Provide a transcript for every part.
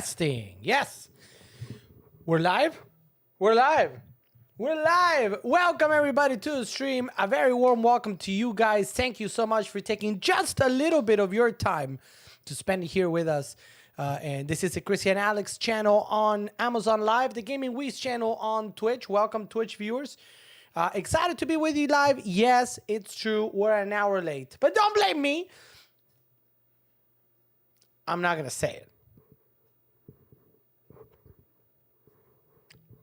Testing. Yes. We're live? We're live. We're live. Welcome everybody to the stream. A very warm welcome to you guys. Thank you so much for taking just a little bit of your time to spend here with us. And this is the Christian Alex channel on Amazon Live, the Gaming Weez channel on Twitch. Welcome Twitch viewers. Excited to be with you live. Yes, it's true. We're an hour late. But don't blame me. I'm not going to say it.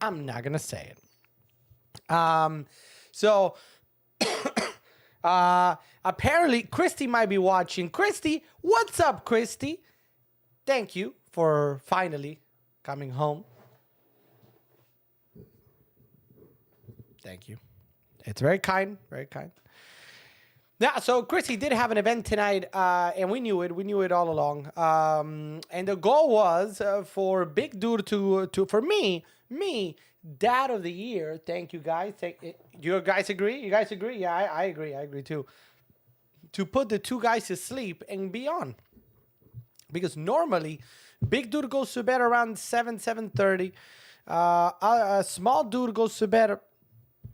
I'm not going to say it. So apparently Christy might be watching. Christy, what's up, Christy? Thank you for finally coming home. Thank you. It's very kind, very kind. Yeah, so Chrissy did have an event tonight, and we knew it. We knew it all along. And the goal was for Big Dude for me, Dad of the Year. Thank you, guys. You guys agree? You guys agree? Yeah, I agree. I agree, too. To put the two guys to sleep and be on. Because normally, Big Dude goes to bed around 7:30. A small dude goes to bed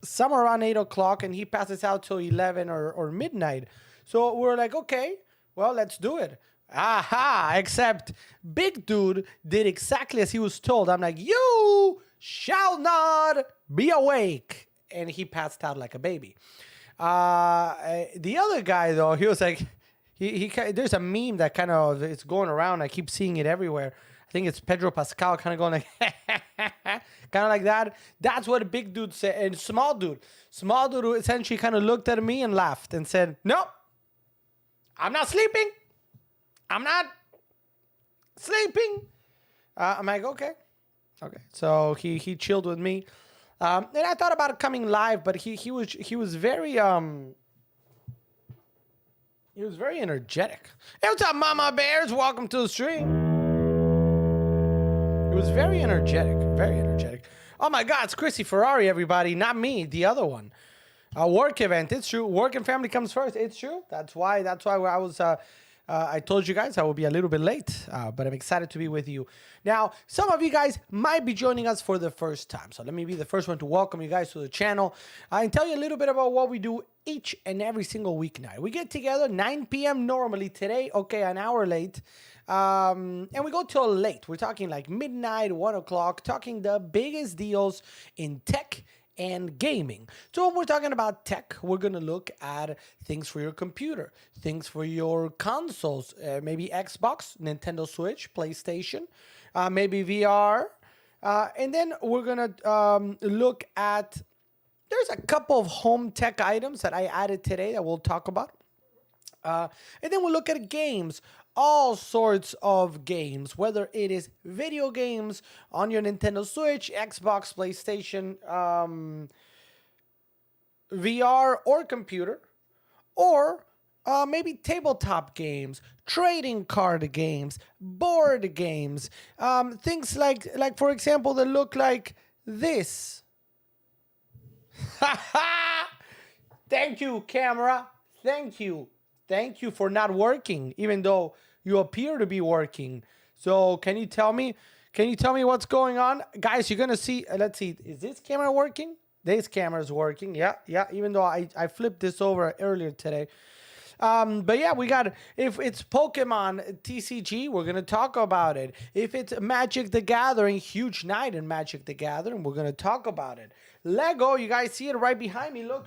somewhere around 8 o'clock, and he passes out till 11 or midnight. So we're like, okay, well, let's do it. Aha! Except Big Dude did exactly as he was told. I'm like, you shall not be awake. And he passed out like a baby. The other guy, though, he was like, there's a meme that kind of it's going around. I keep seeing it everywhere. I think it's Pedro Pascal kind of going like, kind of like that. That's what a Big Dude said. And small dude essentially kind of looked at me and laughed and said, nope, I'm not sleeping. I'm not sleeping. I'm like, okay. So he chilled with me. And I thought about coming live, but he was very energetic. Hey, what's up, Mama Bears? Welcome to the stream. It was very energetic, very energetic. Oh my God, it's Chrissy Ferrari, everybody, not me, the other one. A work event, it's true. Work and family comes first, it's true. That's why I was. I told you guys I will be a little bit late, but I'm excited to be with you. Now, some of you guys might be joining us for the first time, so let me be the first one to welcome you guys to the channel and tell you a little bit about what we do each and every single weeknight. We get together 9 p.m. normally. Today, okay, an hour late. And we go till late. We're talking like midnight, 1 o'clock, talking the biggest deals in tech and gaming. So when we're talking about tech, we're going to look at things for your computer, things for your consoles, maybe Xbox, Nintendo Switch, PlayStation, maybe VR. And then we're going to look at, there's a couple of home tech items that I added today that we'll talk about. And then we'll look at games, all sorts of games, whether it is video games on your Nintendo Switch, Xbox, PlayStation, VR, or computer, or maybe tabletop games, trading card games, board games, things like for example, that look like this. Thank you, camera. Thank you. Thank you for not working, even though you appear to be working. So can you tell me what's going on? Guys, you're going to see, let's see, is this camera working? This camera is working. Yeah, even though I flipped this over earlier today. But yeah, we got, if it's Pokemon TCG, we're going to talk about it. If it's Magic the Gathering, huge night in Magic the Gathering, we're going to talk about it. Lego, you guys see it right behind me. Look.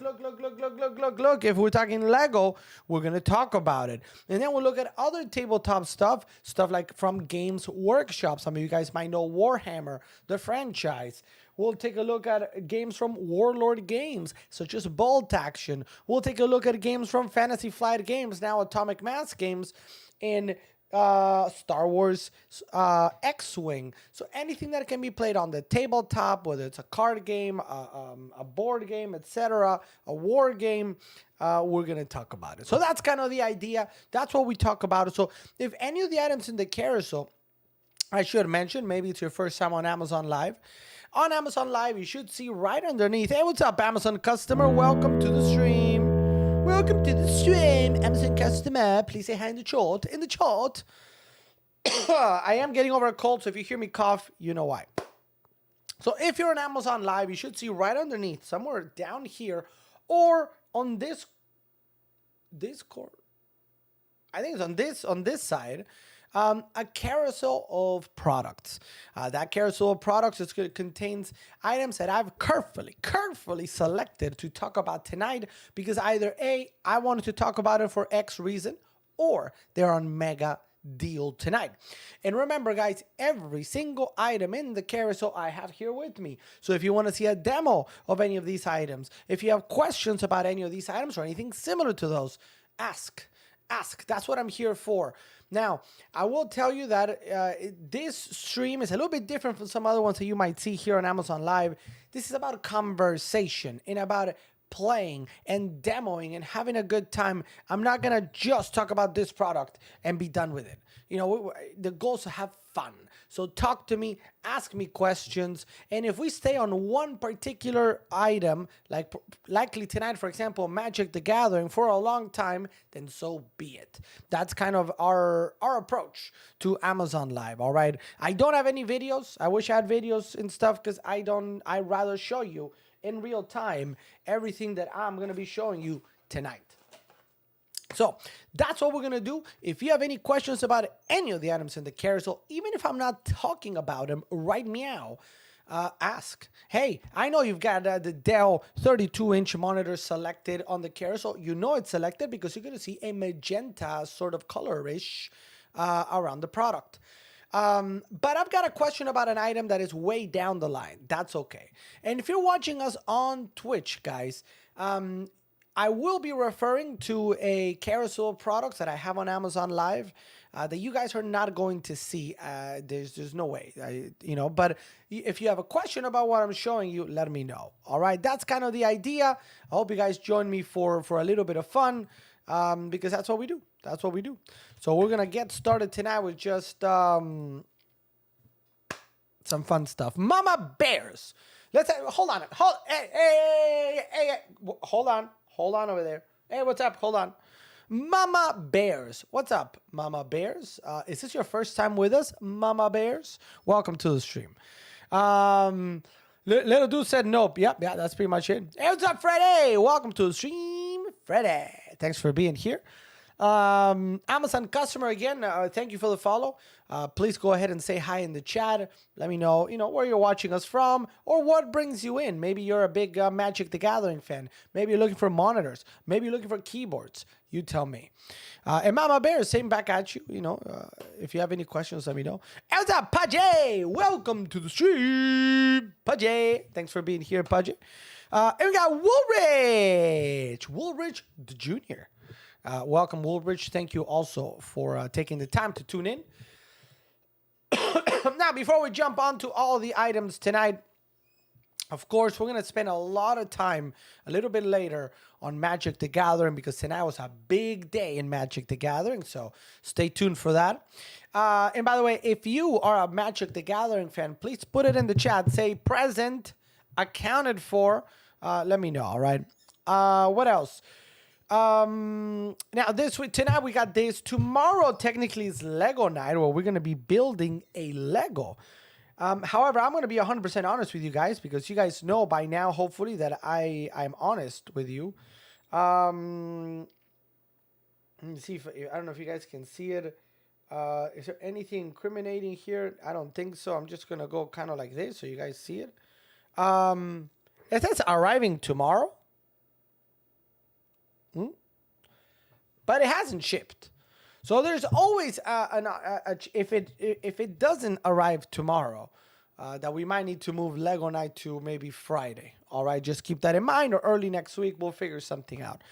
If we're talking Lego, we're going to talk about it. And then we'll look at other tabletop stuff like from Games Workshop. Some of you guys might know Warhammer, the franchise. We'll take a look at games from Warlord Games, such as Bolt Action. We'll take a look at games from Fantasy Flight Games, now Atomic Mass Games, and Star Wars X-Wing. So anything that can be played on the tabletop, whether it's a card game, a board game, etc., a war game, we're going to talk about it. So that's kind of the idea. That's what we talk about. So if any of the items in the carousel, I should mention, maybe it's your first time on Amazon Live. On Amazon Live, you should see right underneath. Hey, what's up, Amazon customer? Welcome to the stream. Welcome to the stream, Amazon customer. Please say hi in the chat. I am getting over a cold, so if you hear me cough, you know why. So if you're on Amazon Live, you should see right underneath, somewhere down here, or on this corner. I think it's on this side, a carousel of products. That carousel of products contains items that I've carefully selected to talk about tonight because either A, I wanted to talk about it for X reason, or they're on mega deal tonight. And remember, guys, every single item in the carousel I have here with me. So if you want to see a demo of any of these items, if you have questions about any of these items or anything similar to those, ask. That's what I'm here for. Now, I will tell you that this stream is a little bit different from some other ones that you might see here on Amazon Live. This is about conversation and about playing and demoing and having a good time. I'm not going to just talk about this product and be done with it. You know, the goal is to have fun. So talk to me, ask me questions, and if we stay on one particular item, like likely tonight, for example, Magic the Gathering for a long time, then so be it. That's kind of our approach to Amazon Live, all right? I don't have any videos. I wish I had videos and stuff because I'd rather show you in real time everything that I'm going to be showing you tonight. So that's what we're going to do. If you have any questions about any of the items in the carousel, even if I'm not talking about them right meow, ask. Hey, I know you've got the Dell 32-inch monitor selected on the carousel. You know it's selected because you're going to see a magenta sort of colorish around the product. But I've got a question about an item that is way down the line. That's okay. And if you're watching us on Twitch, guys, I will be referring to a carousel of products that I have on Amazon Live that you guys are not going to see. There's no way, but if you have a question about what I'm showing you, let me know. All right, that's kind of the idea. I hope you guys join me for a little bit of fun because that's what we do. That's what we do. So we're going to get started tonight with just some fun stuff. Mama Bears. Hold on. Hold on. Hold on over there. Hey, what's up? Hold on. Mama Bears. What's up, Mama Bears? Is this your first time with us, Mama Bears? Welcome to the stream. Little dude said nope. Yep, yeah, that's pretty much it. Hey, what's up, Freddie? Welcome to the stream, Freddie. Thanks for being here. Amazon customer again. Thank you for the follow. Please go ahead and say hi in the chat. Let me know, where you're watching us from or what brings you in. Maybe you're a big Magic the Gathering fan. Maybe you're looking for monitors. Maybe you're looking for keyboards. You tell me. And Mama Bear, same back at you. If you have any questions, let me know. Hey, what's up, Pajay? Welcome to the stream, Pajay. Thanks for being here, Pajay. And we got Woolrich the Junior. Welcome, Woolrich. Thank you also for taking the time to tune in. Now, before we jump on to all the items tonight, of course, we're going to spend a lot of time a little bit later on Magic the Gathering because tonight was a big day in Magic the Gathering, so stay tuned for that. And by the way, if you are a Magic the Gathering fan, please put it in the chat. Say present, accounted for. Let me know, all right? What else? Now this week, tonight we got this. Tomorrow technically is Lego night where we're going to be building a Lego. However, I'm going to be 100% honest with you guys because you guys know by now, hopefully, that I'm honest with you. Let me see if I don't know if you guys can see it. Is there anything incriminating here? I don't think so. I'm just going to go kind of like this so you guys see it. It says arriving tomorrow. But it hasn't shipped. So there's always if it doesn't arrive tomorrow, that we might need to move Lego night to maybe Friday. All right, just keep that in mind, or early next week we'll figure something out.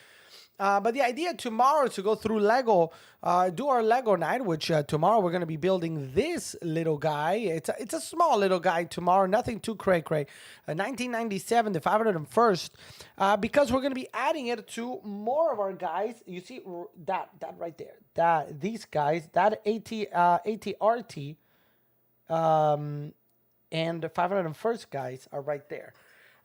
But the idea tomorrow is to go through Lego, do our Lego night, which tomorrow we're going to be building this little guy. It's a small little guy tomorrow, nothing too cray-cray. 1997, the 501st, because we're going to be adding it to more of our guys. You see that right there, these guys, that ATRT, and the 501st guys are right there.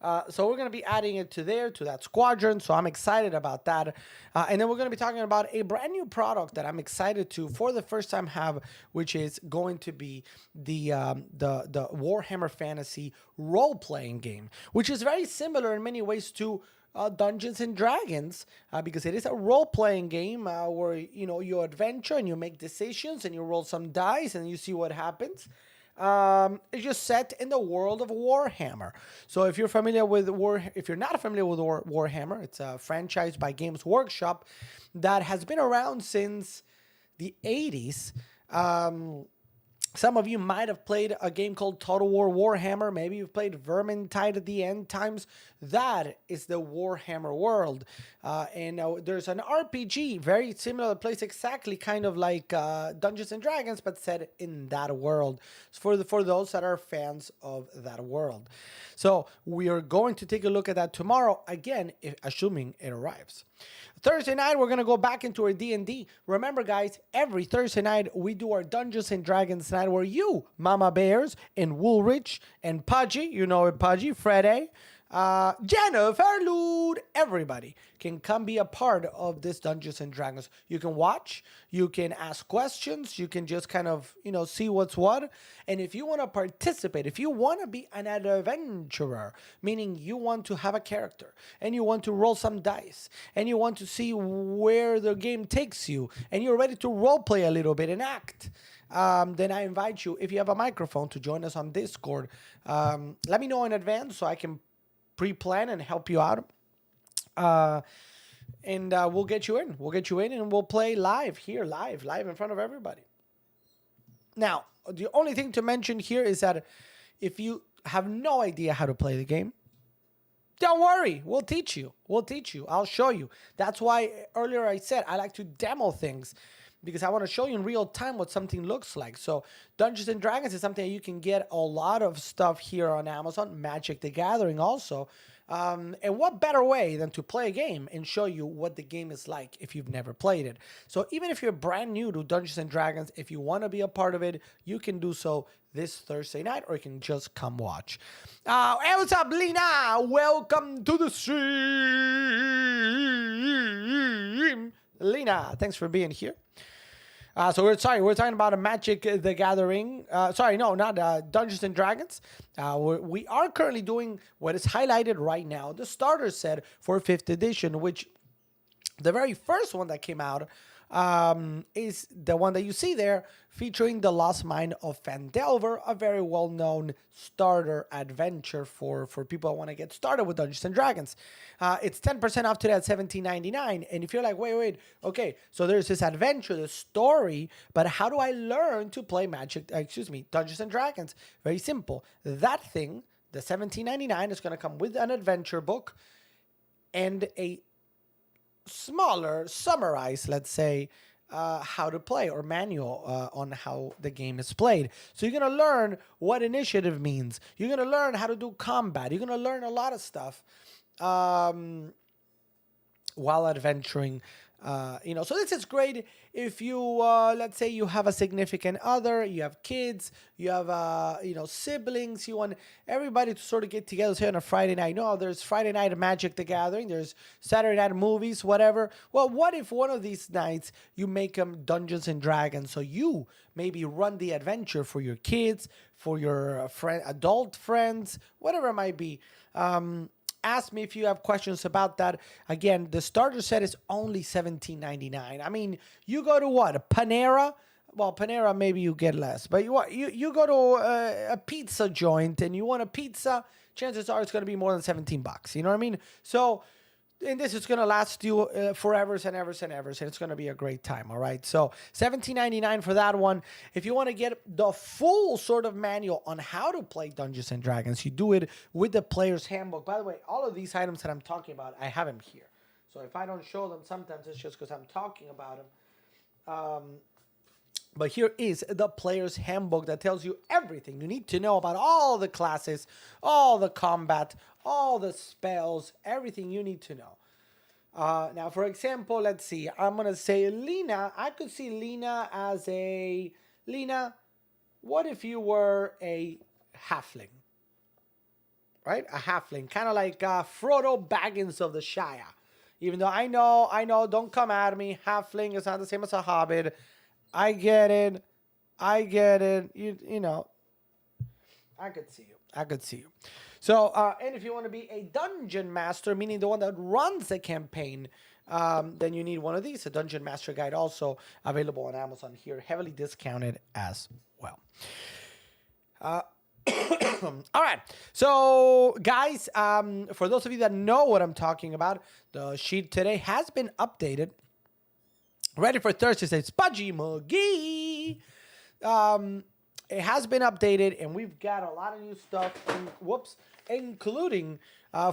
So we're going to be adding it to there, to that squadron. So I'm excited about that. And then we're going to be talking about a brand new product that I'm excited to, for the first time, have, which is going to be the Warhammer Fantasy role-playing game, which is very similar in many ways to Dungeons and Dragons, because it is a role-playing game where you adventure and you make decisions and you roll some dice and you see what happens. It's just set in the world of Warhammer. So if you're familiar with if you're not familiar with Warhammer, it's a franchise by Games Workshop that has been around since the 80s. Some of you might have played a game called Total War Warhammer. Maybe you've played Vermintide at the End Times. That is the Warhammer world. And there's an RPG very similar, plays exactly kind of like Dungeons and Dragons, but set in that world. For those that are fans of that world. So we are going to take a look at that tomorrow, again, assuming it arrives. Thursday night, we're going to go back into our D&D. Remember, guys, every Thursday night, we do our Dungeons & Dragons night where you, Mama Bears, and Woolrich, and Pudgy, Pudgy, Freddy, Jennifer Lude, everybody can come be a part of this Dungeons and Dragons. You can watch, you can ask questions, you can just kind of, see what's what. And if you want to participate, if you want to be an adventurer, meaning you want to have a character and you want to roll some dice and you want to see where the game takes you and you're ready to role play a little bit and act, then I invite you, if you have a microphone, to join us on Discord. Let me know in advance so I can pre-plan and help you out. And we'll get you in. We'll get you in and we'll play live in front of everybody. Now, the only thing to mention here is that if you have no idea how to play the game, don't worry. We'll teach you. I'll show you. That's why earlier I said I like to demo things, because I want to show you in real time what something looks like. So Dungeons and Dragons is something that you can get a lot of stuff here on Amazon. Magic the Gathering also. And what better way than to play a game and show you what the game is like if you've never played it. So even if you're brand new to Dungeons and Dragons, if you want to be a part of it, you can do so this Thursday night, or you can just come watch. Hey, what's up, Lena? Welcome to the stream. Lena, thanks for being here. So we're talking about a Magic the Gathering. Not Dungeons and Dragons. We are currently doing what is highlighted right now, the starter set for 5th edition, which the very first one that came out is the one that you see there, featuring the Lost Mine of Phandelver, a very well-known starter adventure for people that want to get started with Dungeons and Dragons. It's 10% off today at $17.99. And if you're like, wait, okay, so there's this adventure, the story, but how do I learn to play Dungeons and Dragons? Very simple. That thing, the $17.99, is going to come with an adventure book and a smaller, summarized, let's say, how to play, or manual on how the game is played. So you're going to learn what initiative means. You're going to learn how to do combat. You're going to learn a lot of stuff while adventuring. So this is great if you, let's say you have a significant other, you have kids, you have, siblings, you want everybody to sort of get together, say on a Friday night. No, there's Friday night Magic the Gathering, there's Saturday night movies, whatever. Well, what if one of these nights you make them Dungeons and Dragons, so you maybe run the adventure for your kids, for your adult friends, whatever it might be. Ask me if you have questions about that. Again, the starter set is only $17.99. I mean, you go to what? Panera? Well, Panera, maybe you get less. But you go to a pizza joint and you want a pizza, chances are it's going to be more than $17. You know what I mean? So, and this is going to last you forever and ever and ever. And it's going to be a great time, all right? So $17.99 for that one. If you want to get the full sort of manual on how to play Dungeons & Dragons, you do it with the Player's Handbook. By the way, all of these items that I'm talking about, I have them here. So if I don't show them, sometimes it's just because I'm talking about them. But here is the Player's Handbook that tells you everything you need to know about all the classes, all the combat, all the spells, everything you need to know. Now, for example, let's see. I'm going to say Lena. I could see Lena as Lena, what if you were a halfling? right? A halfling, kind of like Frodo Baggins of the Shire. Even though I know, don't come at me. Halfling is not the same as a hobbit. I get it. You know, I could see you. So, and if you want to be a dungeon master, meaning the one that runs the campaign, then you need one of these. A Dungeon Master Guide, also available on Amazon here, heavily discounted as well. All right. So, guys, for those of you that know what I'm talking about, the sheet today has been updated. Ready for Thursday says Pudgy McGee. It has been updated, and we've got a lot of new stuff. Including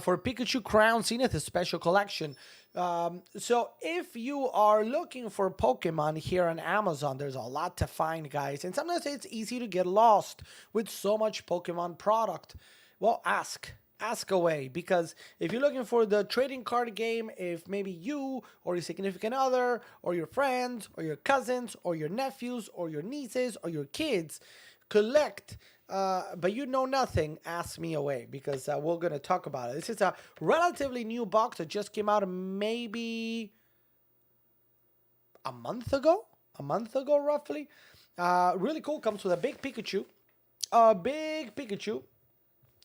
for Pikachu Crown Zenith, a special collection. So if you are looking for Pokemon here on Amazon, there's a lot to find, guys. And sometimes it's easy to get lost with so much Pokemon product. Well, ask away, because if you're looking for the trading card game, if maybe you or your significant other or your friends or your cousins or your nephews or your nieces or your kids collect, but you know nothing, ask me away, because we're going to talk about it. This is a relatively new box that just came out maybe a month ago roughly. Really cool. Comes with a big Pikachu,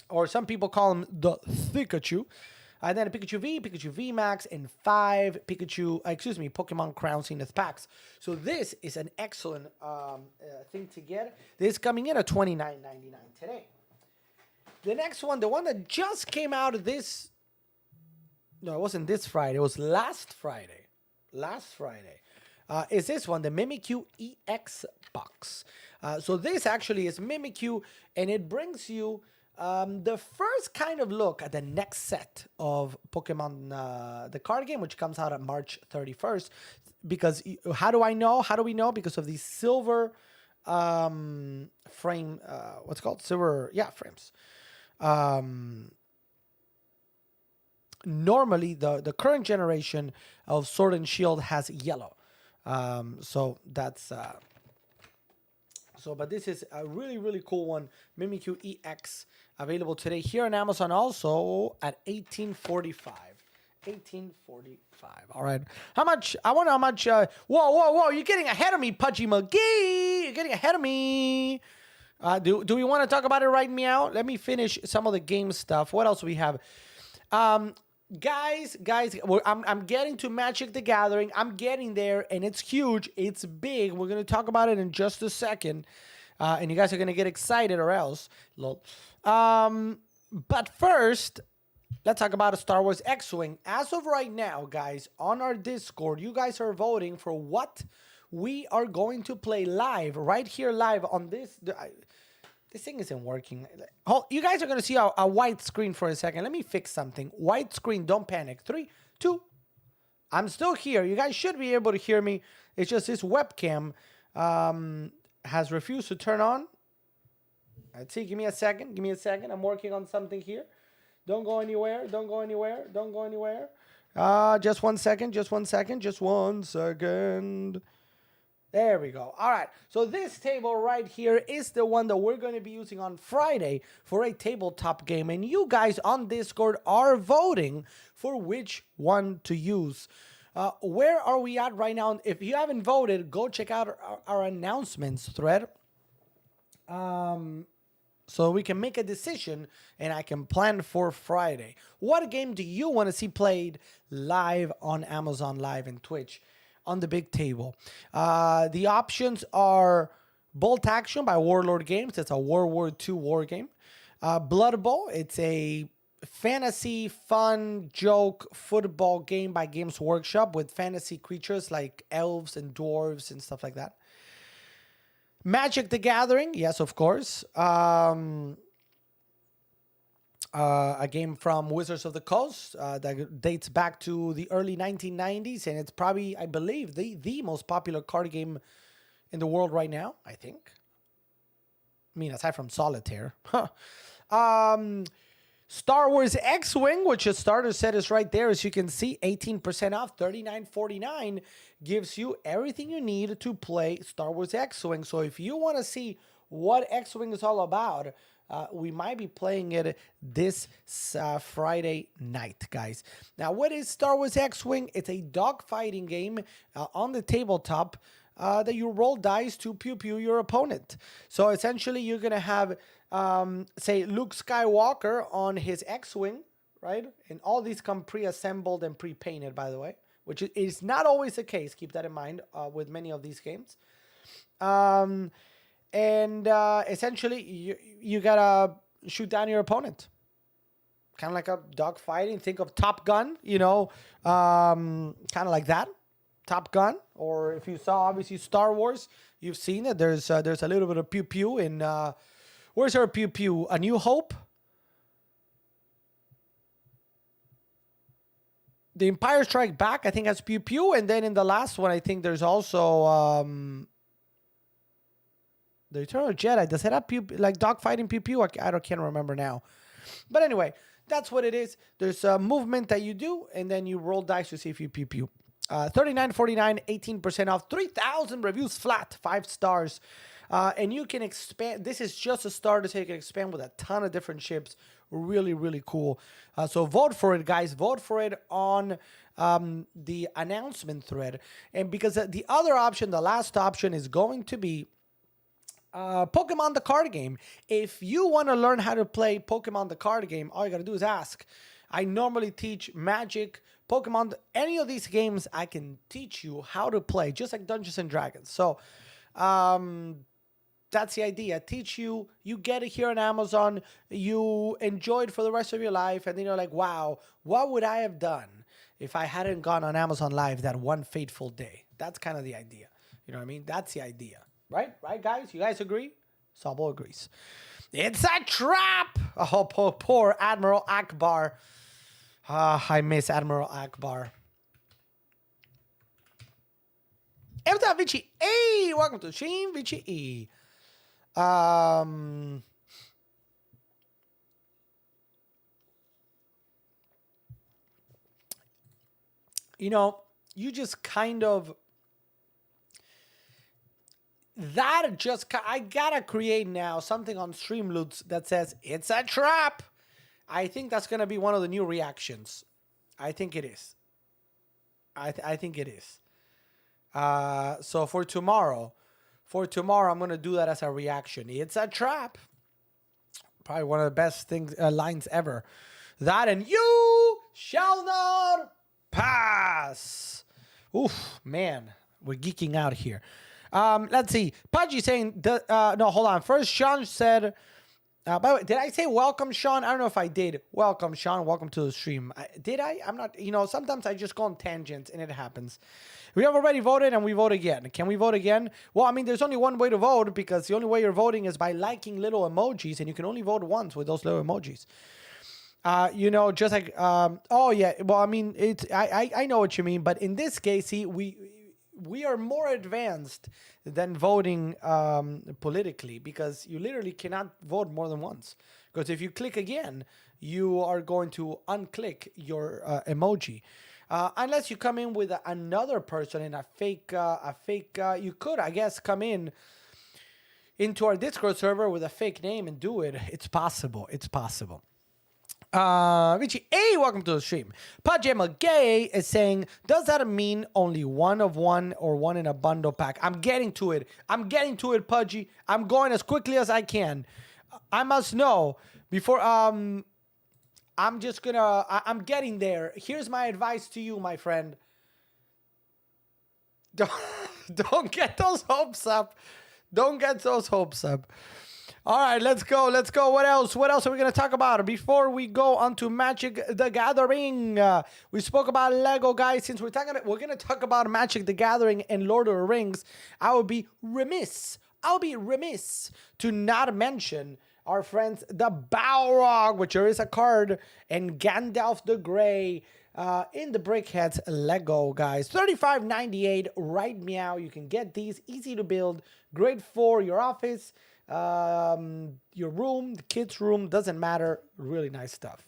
or some people call him the Thikachu. And then a Pikachu V, Pikachu V Max, and 5 Pokemon Crown Zenith packs. So this is an excellent thing to get. This is coming in at $29.99 today. The next one, the one that just came out it wasn't this Friday. It was last Friday. Is this one, the Mimikyu EX box. So this actually is Mimikyu, and it brings you the first kind of look at the next set of Pokemon, the card game, which comes out on March 31st. Because how do we know? Because of these silver frame, frames. Normally, the current generation of Sword and Shield has yellow. So that's... but this is a really, really cool one. Mimikyu EX, available today here on Amazon, also at $18.45. All right. How much? I wonder how much. Whoa. You're getting ahead of me, Pudgy McGee. You're getting ahead of me. Do we want to talk about it right now? Let me finish some of the game stuff. What else do we have? Guys, I'm getting to Magic the Gathering. I'm getting there, and it's huge. It's big. We're going to talk about it in just a second. And you guys are going to get excited, or else. But first, let's talk about a Star Wars X-Wing. As of right now, guys, on our Discord, you guys are voting for what we are going to play live, right here live on this. This thing isn't working. You guys are going to see a white screen for a second. Let me fix something. White screen, don't panic. 3, 2. I'm still here. You guys should be able to hear me. It's just this webcam has refused to turn on. Let's see. Give me a second. I'm working on something here. Don't go anywhere. Just 1 second. There we go. All right. So this table right here is the one that we're going to be using on Friday for a tabletop game. And you guys on Discord are voting for which one to use. Where are we at right now? If you haven't voted, go check out our announcements thread. So we can make a decision and I can plan for Friday. What game do you want to see played live on Amazon Live and Twitch on the big table? The options are Bolt Action by Warlord Games. It's a World War II war game. Blood Bowl. It's a fantasy, fun, joke, football game by Games Workshop with fantasy creatures like elves and dwarves and stuff like that. Magic the Gathering, yes, of course. A game from Wizards of the Coast that dates back to the early 1990s, and it's probably, I believe, the most popular card game in the world right now, I think. I mean, aside from Solitaire. Star Wars X-Wing, which a starter set is right there. As you can see, 18% off, $39.49, gives you everything you need to play Star Wars X-Wing. So if you want to see what X-Wing is all about, We might be playing it this Friday night, guys. Now, what is Star Wars X-Wing? It's a dogfighting game on the tabletop that you roll dice to pew-pew your opponent. So essentially, you're going to have, say, Luke Skywalker on his X-Wing, right? And all these come pre-assembled and pre-painted, by the way, which is not always the case. Keep that in mind with many of these games. Essentially, you gotta shoot down your opponent. Kind of like a dogfighting. Think of Top Gun, kind of like that. Top Gun. Or if you saw, obviously, Star Wars, you've seen it. There's a little bit of pew-pew in... where's our pew-pew? A New Hope? The Empire Strike Back, I think, has pew-pew. And then in the last one, I think there's also... the Return of the Jedi. Does it have like dogfighting pew-pew? I can't remember now. But anyway, that's what it is. There's a movement that you do, and then you roll dice to see if you pew-pew. $39.49, 18% off, 3,000 reviews flat, 5 stars. And you can expand. This is just a starter, so you can expand with a ton of different ships. Really, really cool. So vote for it, guys. Vote for it on the announcement thread. And because the other option, the last option, is going to be Pokemon the card game. If you want to learn how to play Pokemon the card game, all you got to do is ask. I normally teach Magic, Pokemon, any of these games I can teach you how to play, just like Dungeons and Dragons. So that's the idea. Teach you, you get it here on Amazon, you enjoy it for the rest of your life, and then you're like, wow, what would I have done if I hadn't gone on Amazon Live that one fateful day? That's kind of the idea. You know what I mean? That's the idea. Right, guys? You guys agree? Sabo agrees. It's a trap! Oh, poor Admiral Akbar. I miss Admiral Akbar. Evda Vici E! Welcome to Sheen Vici E. You just kind of... I gotta create now something on Streamloots that says it's a trap. I think that's gonna be one of the new reactions. I think it is. I think it is. So for tomorrow, I'm gonna do that as a reaction. It's a trap. Probably one of the best lines ever. That and you shall not pass. Oof, man, we're geeking out here. Let's see. Pudgy saying, no, hold on. First, Sean said, by the way, did I say welcome, Sean? I don't know if I did. Welcome, Sean. Welcome to the stream. Did I? I'm not, sometimes I just go on tangents and it happens. We have already voted and we vote again. Can we vote again? Well, I mean, there's only one way to vote because the only way you're voting is by liking little emojis, and you can only vote once with those little emojis. Just like, oh yeah, well, I mean, I know what you mean, but in this case, see, we are more advanced than voting politically, because you literally cannot vote more than once. Because if you click again, you are going to unclick your emoji. Unless you come in with another person in a fake, you could, I guess, come into our Discord server with a fake name and do it. It's possible. It's possible. Richie, hey, welcome to the stream. Pajama Gay is saying, does that mean only one of one or one in a bundle pack? I'm getting to it, Pudgy. I'm going as quickly as I can. I must know before, I'm getting there. Here's my advice to you, my friend. Don't get those hopes up. All right, let's go. What else are we going to talk about? Before we go on to Magic the Gathering, we spoke about Lego, guys. Since we're going to talk about Magic the Gathering and Lord of the Rings, I'll be remiss to not mention our friends, the Balrog, which there is a card, and Gandalf the Grey in the Brickheads Lego, guys. $35.98, right meow. You can get these, easy to build, great for your office, your room, the kids' room, doesn't matter. Really nice stuff.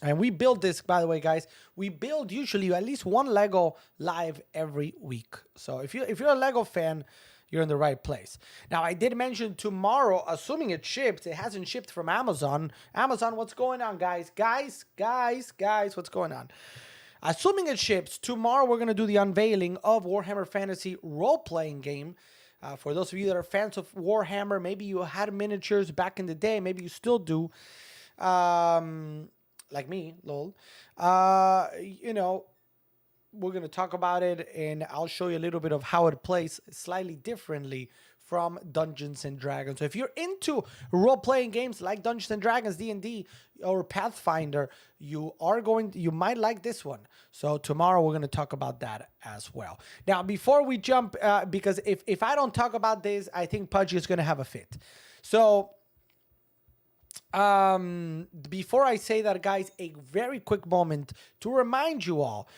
And we build this, by the way, guys. We build usually at least one Lego live every week. So if you're a Lego fan, you're in the right place. Now, I did mention tomorrow, assuming it shipped. It hasn't shipped from Amazon. Amazon, what's going on, guys? Guys, what's going on? Assuming it ships, tomorrow we're going to do the unveiling of Warhammer Fantasy role-playing game. For those of you that are fans of Warhammer, maybe you had miniatures back in the day, maybe you still do. Like me, lol. We're going to talk about it, and I'll show you a little bit of how it plays slightly differently from Dungeons and Dragons. So if you're into role-playing games like Dungeons and Dragons, D&D, or Pathfinder, you might like this one. So tomorrow we're going to talk about that as well. Now, before we jump, because if I don't talk about this, I think Pudgy is going to have a fit. So before I say that, guys, a very quick moment to remind you all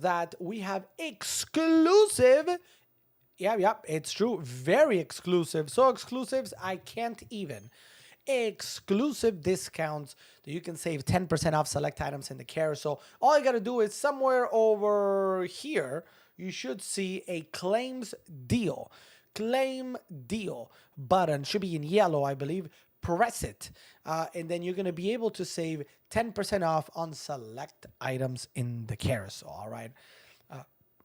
that we have exclusive, it's true, very exclusive, so exclusives I can't even, exclusive discounts that you can save 10% off select items in the carousel. All you gotta do is somewhere over here, you should see a claim deal button, should be in yellow, I believe. Press it, and then you're going to be able to save 10% off on select items in the carousel, all right?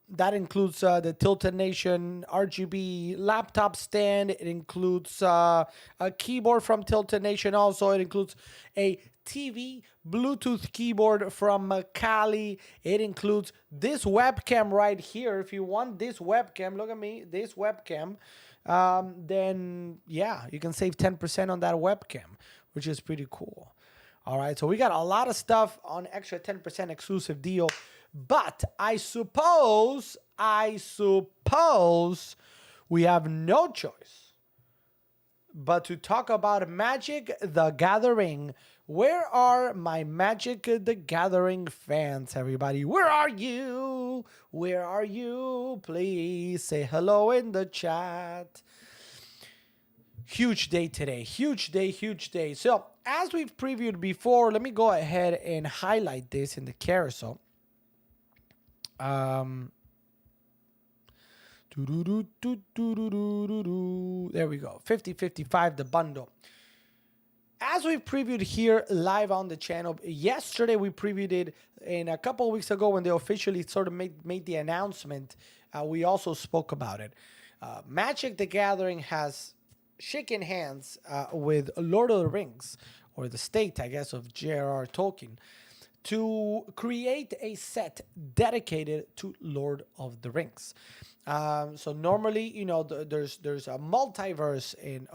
That includes the Tilted Nation RGB laptop stand. It includes a keyboard from Tilted Nation also. It includes a TV Bluetooth keyboard from Kali. It includes this webcam right here. If you want this webcam, look at me, this webcam. Then yeah, you can save 10% on that webcam, which is pretty cool. All right, so we got a lot of stuff on extra 10% exclusive deal, but I suppose we have no choice but to talk about Magic the Gathering. Where are my Magic the Gathering fans, everybody? Where are you? Where are you? Please say hello in the chat. Huge day today. Huge day. So, as we've previewed before, let me go ahead and highlight this in the carousel. There we go. 50-55, the bundle. As we previewed here live on the channel, yesterday we previewed it, and a couple of weeks ago when they officially sort of made the announcement, we also spoke about it. Magic the Gathering has shaken hands with Lord of the Rings, or the state, I guess, of J.R.R. Tolkien, to create a set dedicated to Lord of the Rings. So normally, there's a multiverse in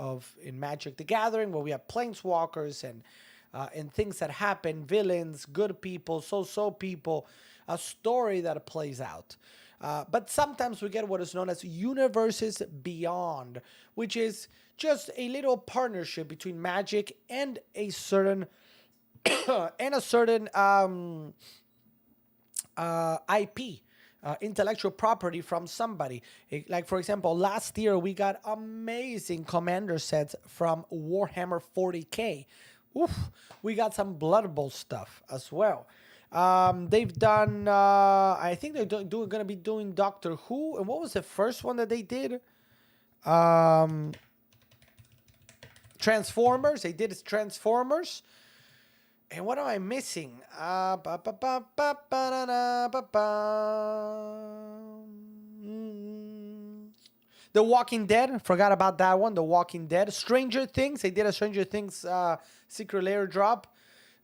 Magic the Gathering where we have planeswalkers and things that happen, villains, good people, so people, a story that plays out. But sometimes we get what is known as Universes Beyond, which is just a little partnership between Magic and a certain IP. Intellectual property from somebody. Like, for example, last year we got amazing commander sets from Warhammer 40K. Oof, we got some Blood Bowl stuff as well. They've done, I think they're going to be doing Doctor Who. And what was the first one that they did? Transformers. They did Transformers. And what am I missing? The Walking Dead. Forgot about that one. The Walking Dead. Stranger Things. They did a Stranger Things Secret Lair drop.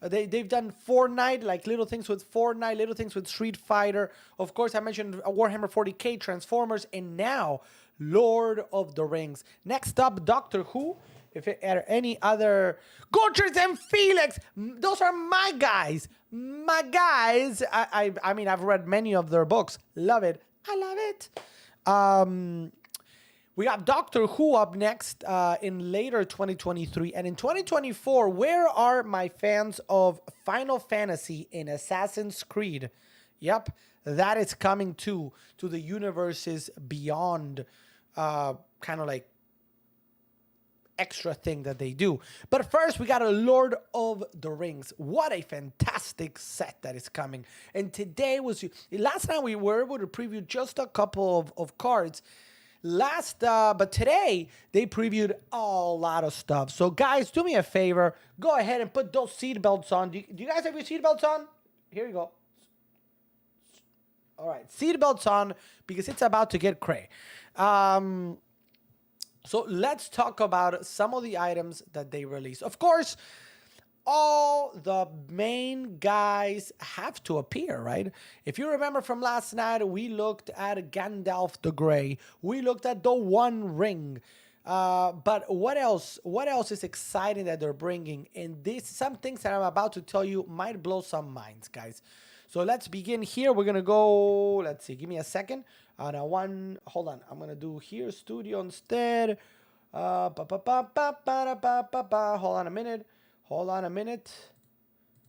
They've done Fortnite, like little things with Fortnite, little things with Street Fighter. Of course, I mentioned Warhammer 40K, Transformers, and now Lord of the Rings. Next up, Doctor Who. If it are any other Gorgeous and Felix, those are my guys. My guys. I mean, I've read many of their books. Love it. I love it. We got Doctor Who up next in later 2023. And in 2024, where are my fans of Final Fantasy and Assassin's Creed? Yep, that is coming to the Universes Beyond kind of like extra thing that they do. But first, we got a Lord of the Rings. What a fantastic set that is coming. And today was, last time we were able to preview just a couple of cards. But today they previewed a lot of stuff. So guys, do me a favor, go ahead and put those seatbelts on. Do you guys have your seatbelts on? Here you go. All right, seatbelts on because it's about to get cray. So let's talk about some of the items that they released. Of course, all the main guys have to appear, right? If you remember from last night, we looked at Gandalf the Grey. We looked at the One Ring. But what else? What else is exciting that they're bringing? And some things that I'm about to tell you might blow some minds, guys. So let's begin here. We're gonna go. Let's see. Give me a second. Hold on. I'm gonna do here studio instead. Hold on a minute. Hold on a minute.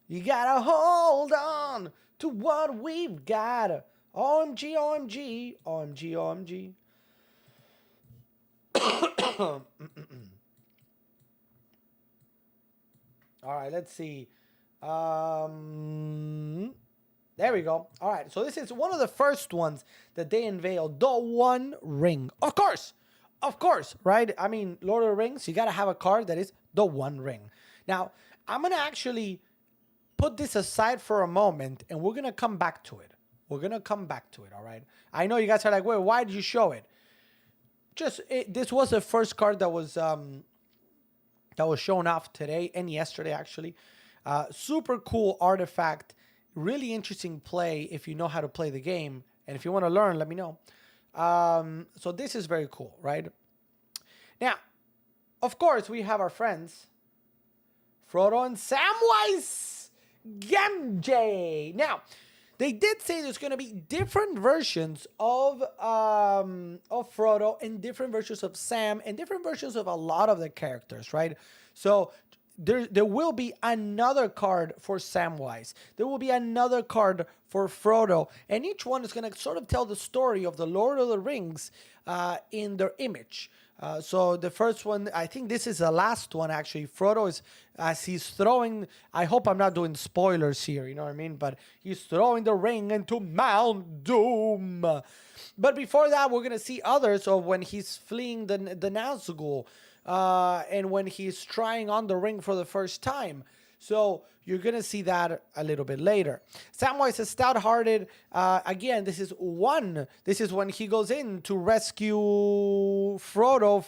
You gotta hold on to what we've got. OMG, OMG, OMG, OMG. All right, let's see. There we go. All right, so this is one of the first ones that they unveiled, the One Ring. Of course, right? I mean, Lord of the Rings, you got to have a card that is the One Ring. Now, I'm going to actually put this aside for a moment, and we're going to come back to it. All right? I know you guys are like, wait, why did you show it? This was the first card that was shown off today and yesterday, actually. Super cool artifact. Really interesting play if you know how to play the game. And if you want to learn, let me know. So this is very cool, right? Now, of course, we have our friends, Frodo and Samwise Gamgee. Now, they did say there's going to be different versions of Frodo and different versions of Sam and different versions of a lot of the characters, right? So there will be another card for Samwise. There will be another card for Frodo. And each one is going to sort of tell the story of the Lord of the Rings in their image. So the first one, I think this is the last one, actually. Frodo is, as he's throwing, I hope I'm not doing spoilers here, you know what I mean? But he's throwing the ring into Mount Doom. But before that, we're going to see others of when he's fleeing the Nazgul. And when he's trying on the ring for the first time. So you're going to see that a little bit later. Samwise is stout-hearted. Again, this is when he goes in to rescue Frodo.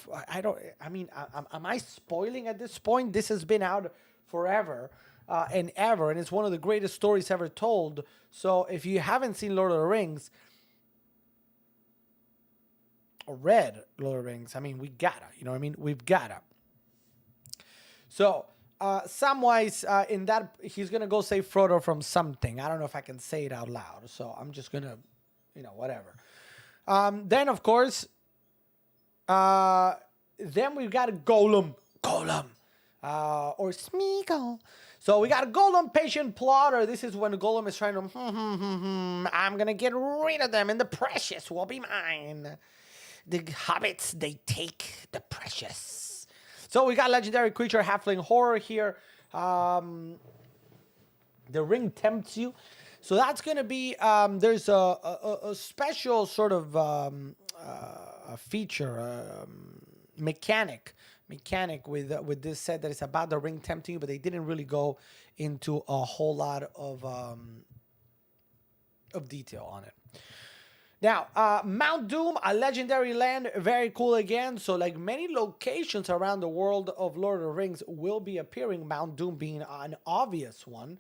Am I spoiling at this point? This has been out forever and ever. And it's one of the greatest stories ever told. So if you haven't seen Lord of the Rings, or read Lord of the Rings, I mean, we gotta, you know what I mean? We've gotta. So, Samwise, in that, he's gonna go save Frodo from something. I don't know if I can say it out loud, so I'm just gonna, whatever. Then, of course, then we've got a Gollum, or Smeagol. So we got a Gollum, patient plotter. This is when Gollum is trying to, I'm gonna get rid of them, and the precious will be mine. The hobbits, they take the precious. So we got legendary creature, halfling horror here. The ring tempts you. So that's going to be, there's a special sort of a feature, mechanic with this set that is about the ring tempting you, but they didn't really go into a whole lot of detail on it. Now, Mount Doom, a legendary land, very cool again. So, like many locations around the world of Lord of the Rings will be appearing, Mount Doom being an obvious one.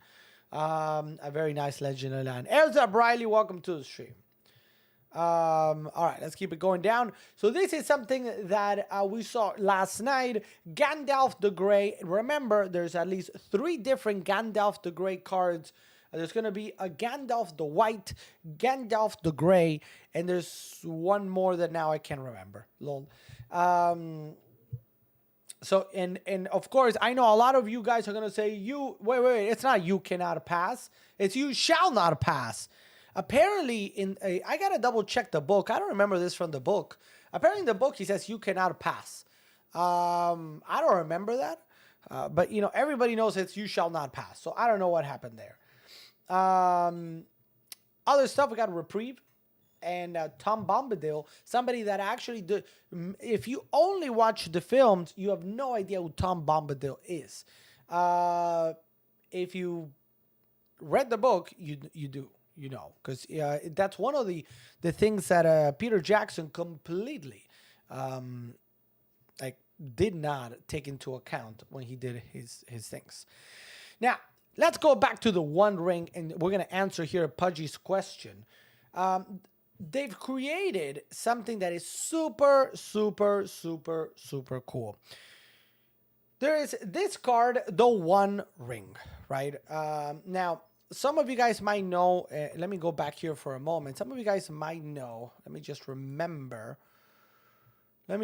A very nice legendary land. Elza Briley, welcome to the stream. All right, let's keep it going down. So this is something that we saw last night. Gandalf the Grey. Remember, there's at least 3 different Gandalf the Grey cards. There's going to be a Gandalf the White, Gandalf the Grey, and there's one more that now I can't remember. Lol. So, and of course, I know a lot of you guys are going to say, wait, it's not you cannot pass. It's you shall not pass. Apparently, I got to double check the book. I don't remember this from the book. Apparently in the book, he says you cannot pass. I don't remember that. But, everybody knows it's you shall not pass. So I don't know what happened there. Other stuff, we got a reprieve. and Tom Bombadil, somebody that actually did. If you only watch the films, you have no idea who Tom Bombadil is. If you read the book, you do, you know, because that's one of the things that Peter Jackson completely like did not take into account when he did his things. Now let's go back to the One Ring, and we're gonna answer here Pudgy's question. They've created something that is super, super, super, super cool. There is this card, the One Ring, right? Now, some of you guys might know, let me go back here for a moment. Some of you guys might know, let me just remember. I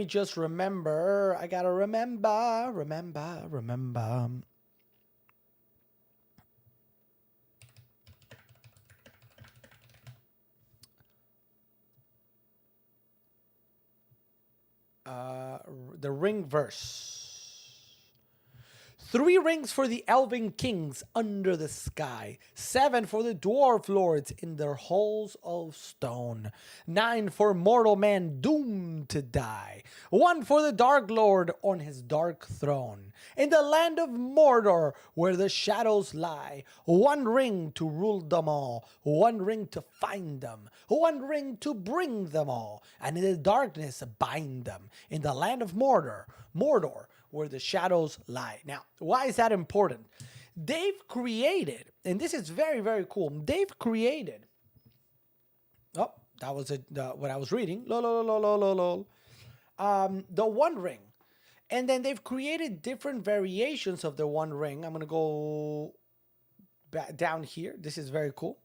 gotta remember. The ring verse. 3 rings for the elven kings under the sky. 7 for the dwarf lords in their halls of stone. 9 for mortal man doomed to die. 1 for the dark lord on his dark throne. In the land of Mordor where the shadows lie. 1 ring to rule them all. 1 ring to find them. 1 ring to bring them all. And in the darkness bind them. In the land of Mordor where the shadows lie. Now, why is that important? They've created, and this is very, very cool. They've created, oh, that was what I was reading. The One Ring. And then they've created different variations of the One Ring. I'm going to go back down here. This is very cool.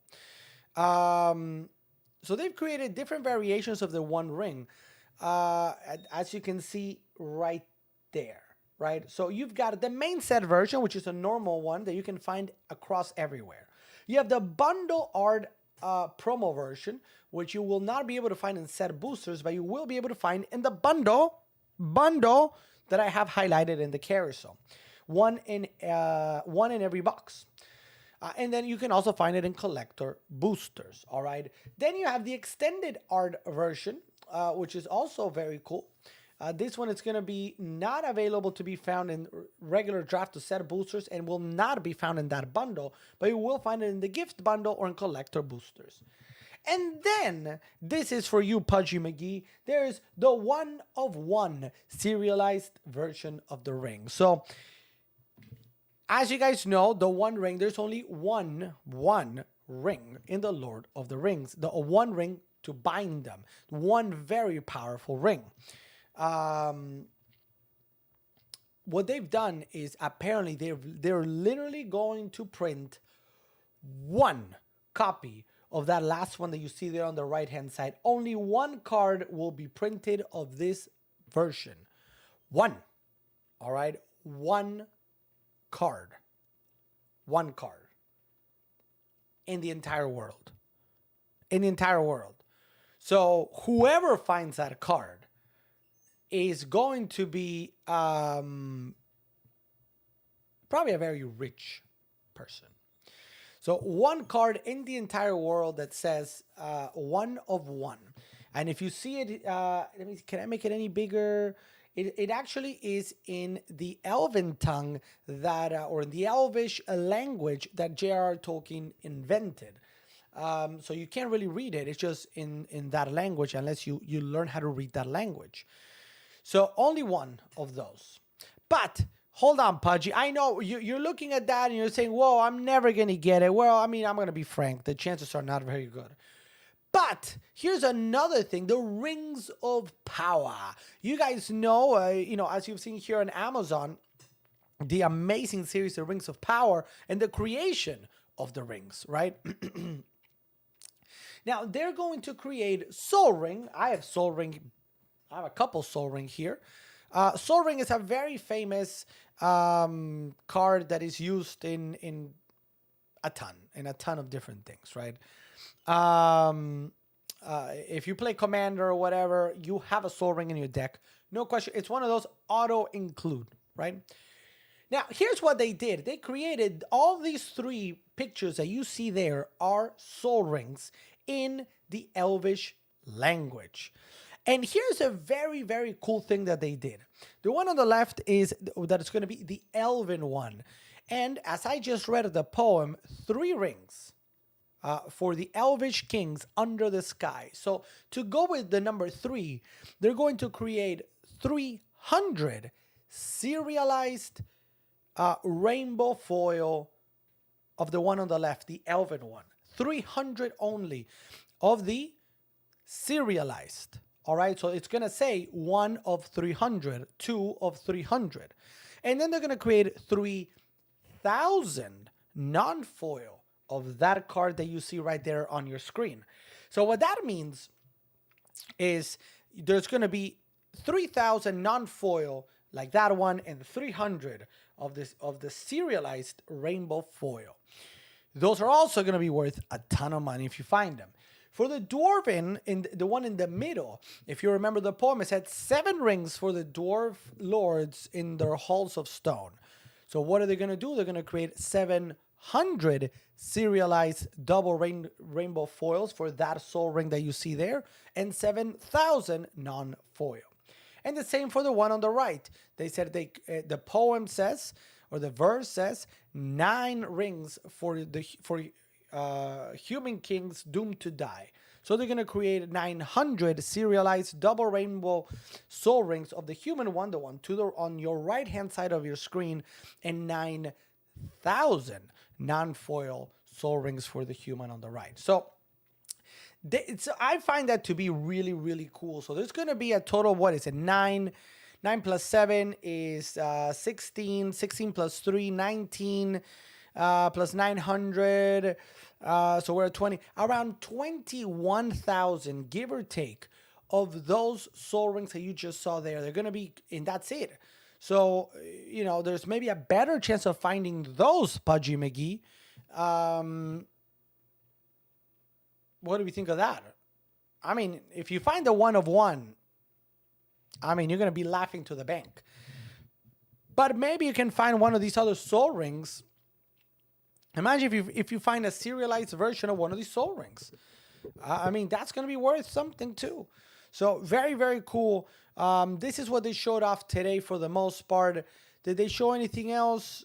So they've created different variations of the One Ring. As you can see right there. Right? So you've got the main set version, which is a normal one that you can find across everywhere. You have the bundle art promo version, which you will not be able to find in set boosters, but you will be able to find in the bundle that I have highlighted in the carousel. One in every box. And then you can also find it in collector boosters. All right. Then you have the extended art version, which is also very cool. This one is going to be not available to be found in regular draft to set boosters and will not be found in that bundle, but you will find it in the gift bundle or in collector boosters. And then, this is for you, Pudgy McGee, there's the 1 of 1 serialized version of the ring. So, as you guys know, the One Ring, there's only one ring in the Lord of the Rings. The one ring to bind them. One very powerful ring. What they've done is apparently they're literally going to print 1 copy of that last one that you see there on the right hand side. Only 1 card will be printed of this version. 1. All right. 1 card. 1 card. In the entire world. So whoever finds that card is going to be probably a very rich person. So 1 card in the entire world that says 1 of 1. And if you see it, can I make it any bigger? It actually is in the Elven tongue that, or the Elvish language that J.R.R. Tolkien invented. So you can't really read it. It's just in that language unless you learn how to read that language. So only 1 of those. But hold on, Pudgy. I know you're looking at that and you're saying, whoa, I'm never going to get it. Well, I mean, I'm going to be frank. The chances are not very good. But here's another thing, the Rings of Power. You guys know, as you've seen here on Amazon, the amazing series, The Rings of Power, and the creation of the rings, right? Now, they're going to create Sol Ring. I have Sol Ring. I have a couple Sol Ring here. Sol Ring is a very famous card that is used in a ton of different things, right? If you play Commander or whatever, you have a Sol Ring in your deck. No question. It's one of those auto include, right? Now, here's what they did. They created all these 3 pictures that you see there are Sol Rings in the Elvish language. And here's a very, very cool thing that they did. The one on the left is that it's going to be the Elven one. And as I just read the poem, 3 rings for the Elvish kings under the sky. So to go with the number 3, they're going to create 300 serialized rainbow foil of the one on the left, the Elven one. 300 only of the serialized. All right, so it's going to say 1 of 300, 2 of 300. And then they're going to create 3,000 non-foil of that card that you see right there on your screen. So what that means is there's going to be 3,000 non-foil like that one and 300 of the serialized rainbow foil. Those are also going to be worth a ton of money if you find them. For the Dwarven, in the one in the middle, if you remember the poem, it said 7 rings for the Dwarf Lords in their halls of stone. So what are they going to do? They're going to create 700 serialized double rainbow foils for that soul ring that you see there, and 7,000 non-foil. And the same for the one on the right. They said the poem says, or the verse says, 9 rings for human kings doomed to die. So they're going to create 900 serialized double rainbow soul rings of the human one, the one on your right hand side of your screen, and 9,000 non-foil soul rings for the human on the right. So I find that to be really, really cool. So there's going to be a total of, what is it, 9 plus 7 is 16, 16 plus 3, 19, plus 900, so we're at 20, around 21,000, give or take, of those soul rings that you just saw there. They're going to be, and that's it. So, you know, there's maybe a better chance of finding those, Pudgy McGee. What do we think of that? I mean, if you find the one of one, I mean, you're going to be laughing to the bank. But maybe you can find one of these other soul rings. Imagine if you find a serialized version of one of these soul rings. I mean, that's going to be worth something too. So very, very cool. This is what they showed off today for the most part. Did they show anything else?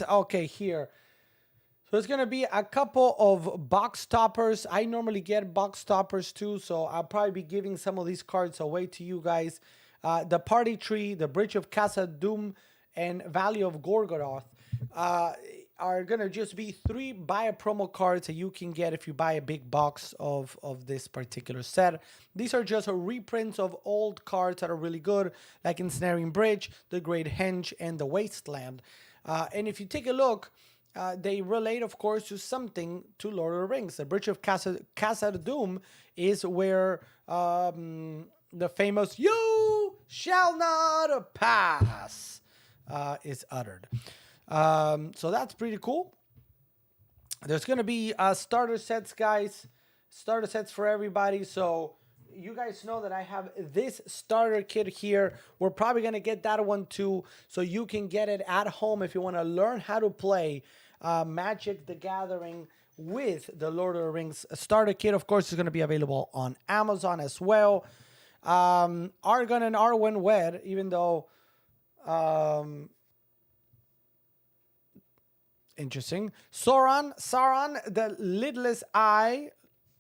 Okay, here. So it's going to be a couple of box toppers. I normally get box toppers too, so I'll probably be giving some of these cards away to you guys. The Party Tree, the Bridge of Khazad-dûm, and Valley of Gorgoroth are going to just be 3 buy a promo cards that you can get if you buy a big box of this particular set. These are just reprints of old cards that are really good, like Ensnaring Bridge, the Great Henge, and the Wasteland. And if you take a look, they relate, of course, to something to Lord of the Rings. The Bridge of Khazad-dûm is where the famous "You shall not pass" is uttered. So that's pretty cool. There's going to be starter sets, guys. Starter sets for everybody. So you guys know that I have this starter kit here. We're probably going to get that one too, so you can get it at home if you want to learn how to play Magic the Gathering with the Lord of the Rings starter kit. Of course, is going to be available on Amazon as well. Argon and Arwen Wed, even though interesting. Sauron, the lidless eye.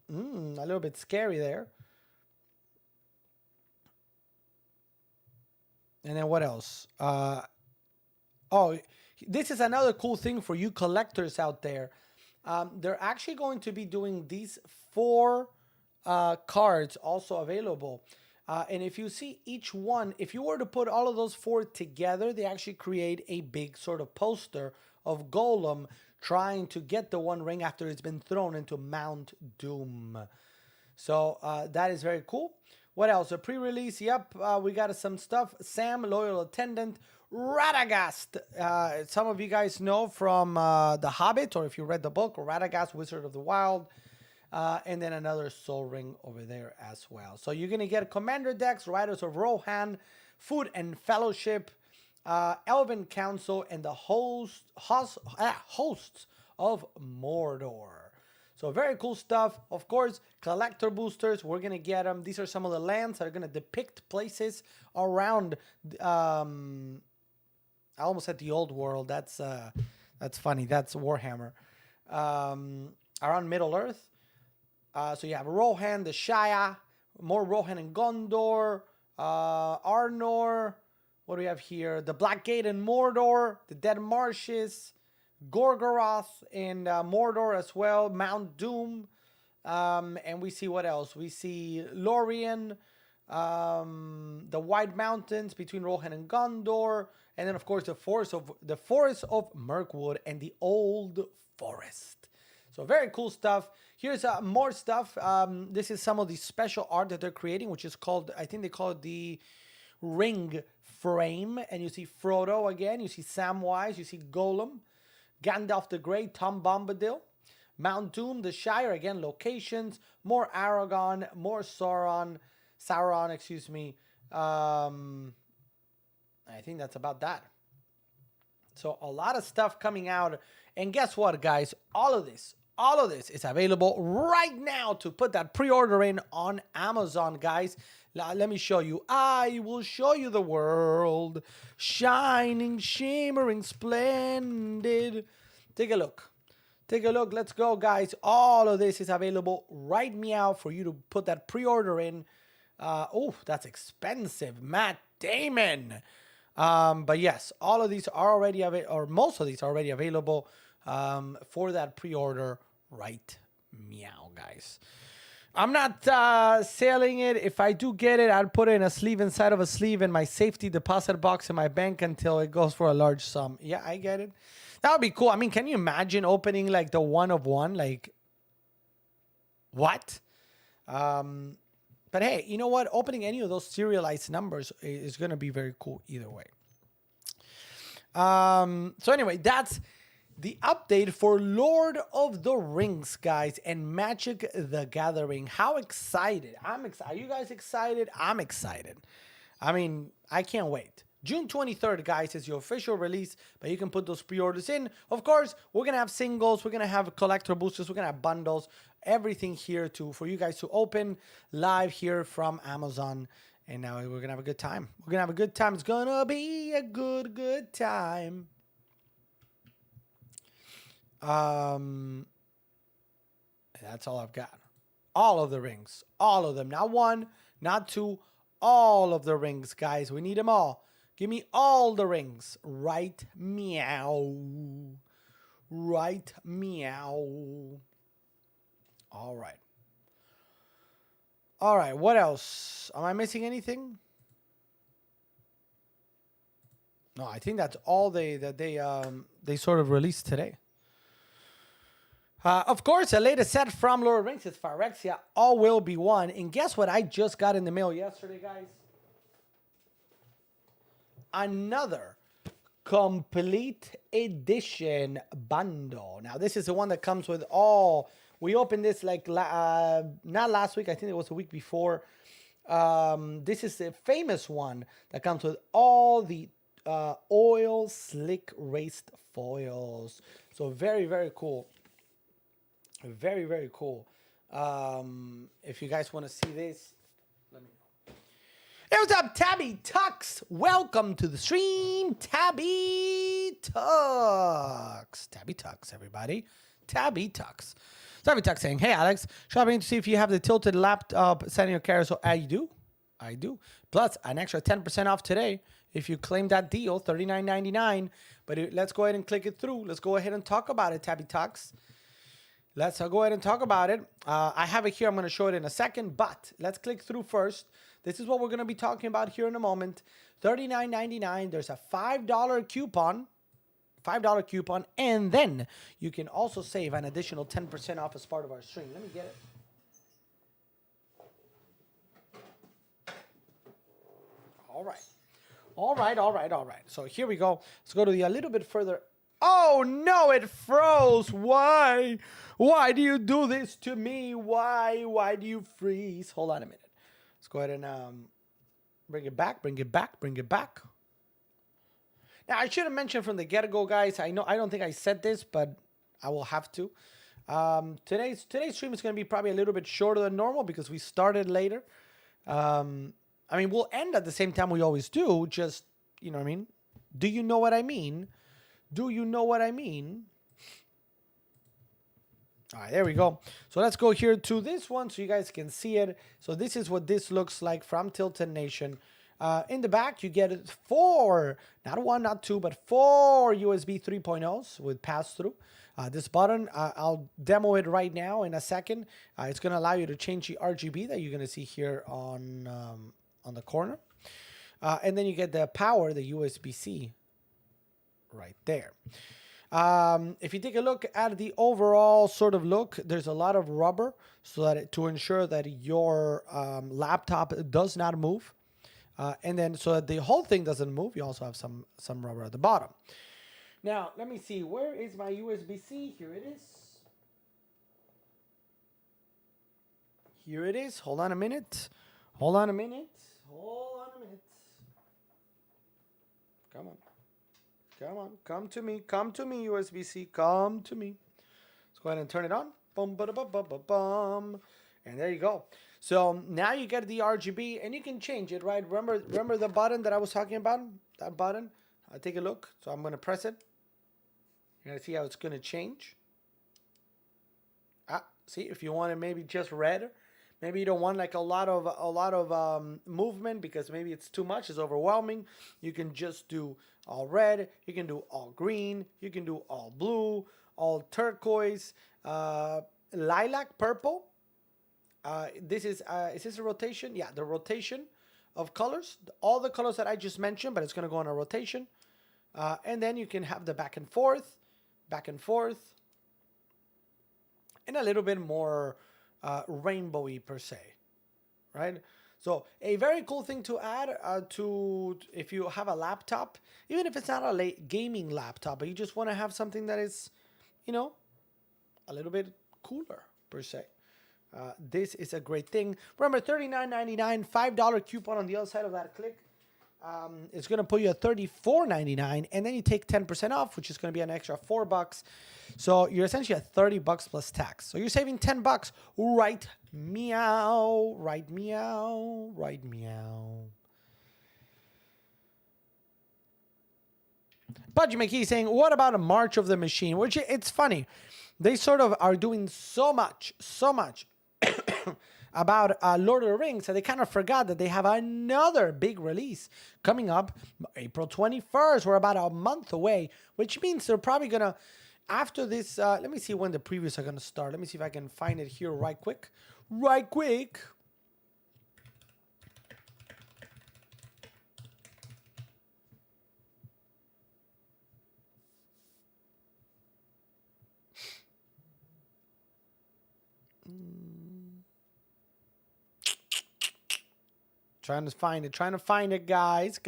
A little bit scary there. And then what else? This is another cool thing for you collectors out there. They're actually going to be doing these 4 cards also available. And if you see each one, if you were to put all of those 4 together, they actually create a big sort of poster of Gollum trying to get the one ring after it's been thrown into Mount Doom. So that is very cool. What else? A pre-release. Yep, we got some stuff. Sam, Loyal Attendant. Radagast. Some of you guys know from The Hobbit, or if you read the book, Radagast, Wizard of the Wild. And then another Soul Ring over there as well. So you're going to get Commander decks, Riders of Rohan, Food and Fellowship, Elven Council, and the hosts of Mordor. So very cool stuff. Of course, collector boosters, we're going to get them. These are some of the lands that are going to depict places around, I almost said the old world. That's funny. That's Warhammer. Around Middle-earth. So you have Rohan, the Shire, more Rohan and Gondor, Arnor. What do we have here? The Black Gate in Mordor, the Dead Marshes, Gorgoroth in Mordor as well, Mount Doom, and we see what else? We see Lorien, the White Mountains between Rohan and Gondor, and then of course the Forest of Mirkwood and the Old Forest. So very cool stuff. Here's more stuff. This is some of the special art that they're creating, which is called, I think they call it the Ring Frame. And you see Frodo again, you see Samwise, you see Gollum, Gandalf the Grey, Tom Bombadil, Mount Doom, the Shire, again, locations, more Aragorn, more Sauron, excuse me. I think that's about that. So a lot of stuff coming out. And guess what, guys? All of this is available right now to put that pre-order in on Amazon, guys. Let me show you. I will show you the world. Shining, shimmering, splendid. Take a look. Take a look. Let's go, guys. All of this is available right meow for you to put that pre-order in. Oh, that's expensive. Matt Damon. But yes, all of these are already available, or most of these are already available for that pre-order right meow, guys. I'm not selling it. If I do get it, I'd put it in a sleeve inside of a sleeve in my safety deposit box in my bank until it goes for a large sum. Yeah, I get it. That would be cool. I mean, can you imagine opening like the 1 of 1? Like, what? But hey, you know what? Opening any of those serialized numbers is going to be very cool either way. So anyway, that's the update for Lord of the Rings, guys, and Magic the Gathering. How excited? I'm excited. Are you guys excited? I'm excited. I mean, I can't wait. June 23rd, guys, is your official release, but you can put those pre-orders in. Of course, we're going to have singles. We're going to have collector boosters. We're going to have bundles. Everything here for you guys to open live here from Amazon. And now we're going to have a good time. We're going to have a good time. It's going to be a good time. That's all I've got. All of the rings. All of them. Not one, not two. All of the rings, guys. We need them all. Give me all the rings. Right meow. Right meow. All right. All right. What else? Am I missing anything? No, I think that's all they sort of released today. Of course, the latest set from Lord of the Rings is Phyrexia. All will be one. And guess what I just got in the mail yesterday, guys? Another complete edition bundle. Now, this is the one that comes with all. We opened this like not last week. I think it was a week before. This is a famous one that comes with all the oil slick raced foils. So very, very cool. Very, very cool. If you guys want to see this, let me know. Hey, what's up, Tabby Tux? Welcome to the stream, Tabby Tux. Tabby Tux, everybody. Tabby Tux. Tabby Tux saying, hey, Alex, shopping to see if you have the tilted laptop sending your carousel. I do. I do. Plus, an extra 10% off today if you claim that deal, $39.99. But let's go ahead and click it through. Let's go ahead and talk about it, Tabby Tux. Let's go ahead and talk about it. I have it here. I'm going to show it in a second, but let's click through first. This is what we're going to be talking about here in a moment. $39.99. There's a $5 coupon. $5 coupon. And then you can also save an additional 10% off as part of our stream. Let me get it. All right. All right. So here we go. Let's go to the a little bit further Oh no, it froze. Why? Why do you do this to me? Why? Why do you freeze? Hold on a minute. Let's go ahead and bring it back, bring it back, bring it back. Now, I should have mentioned from the get-go, guys. I don't think I said this, but I will have to. Today's stream is going to be probably a little bit shorter than normal because we started later. I mean, we'll end at the same time we always do. Just, you know what I mean? Do you know what I mean? Do you know what I mean? All right, there we go. So let's go here to this one so you guys can see it. So this is what this looks like from Tilted Nation. In the back, you get 4, not 1, not 2, but 4 USB 3.0s with pass-through. This button, I'll demo it right now in a second. It's going to allow you to change the RGB that you're going to see here on the corner. And then you get the power, the USB-C right there. If you take a look at the overall sort of look, there's a lot of rubber so that to ensure that your laptop does not move. And then so that the whole thing doesn't move, you also have some rubber at the bottom. Now, let me see. Where is my USB-C? Here it is. Here it is. Hold on a minute. Hold on a minute. Hold on a minute. Come on. Come on. Come to me. Come to me, USB-C. Come to me. Let's go ahead and turn it on. Boom, ba, ba, ba, ba, bum. And there you go. So now you get the RGB and you can change it, right? Remember the button that I was talking about? That button? I'll take a look. So I'm going to press it. You're going to see how it's going to change. See, if you want it maybe just red, maybe you don't want like a lot of movement because maybe it's too much, it's overwhelming. You can just do all red. You can do all green. You can do all blue, all turquoise, lilac, purple. This is this a rotation? Yeah, the rotation of colors. All the colors that I just mentioned, but it's going to go on a rotation. And then you can have the back and forth, and a little bit more rainbowy per se, right? So a very cool thing to add to if you have a laptop, even if it's not a gaming laptop, but you just want to have something that is, you know, a little bit cooler per se. This is a great thing. Remember, $39.99, $5 coupon on the other side of that click. It's going to put you at $34.99, and then you take 10% off, which is going to be an extra $4. So you're essentially at $30 plus tax. So you're saving $10. Right meow, right meow, right meow. Budgie McKee saying, what about a March of the Machine? Which it's funny. They sort of are doing so much about Lord of the Rings that they kind of forgot that they have another big release coming up April 21st. We're about a month away, which means they're probably going to, after this, let me see when the previews are going to start. Let me see if I can find it here right quick. Trying to find it, guys.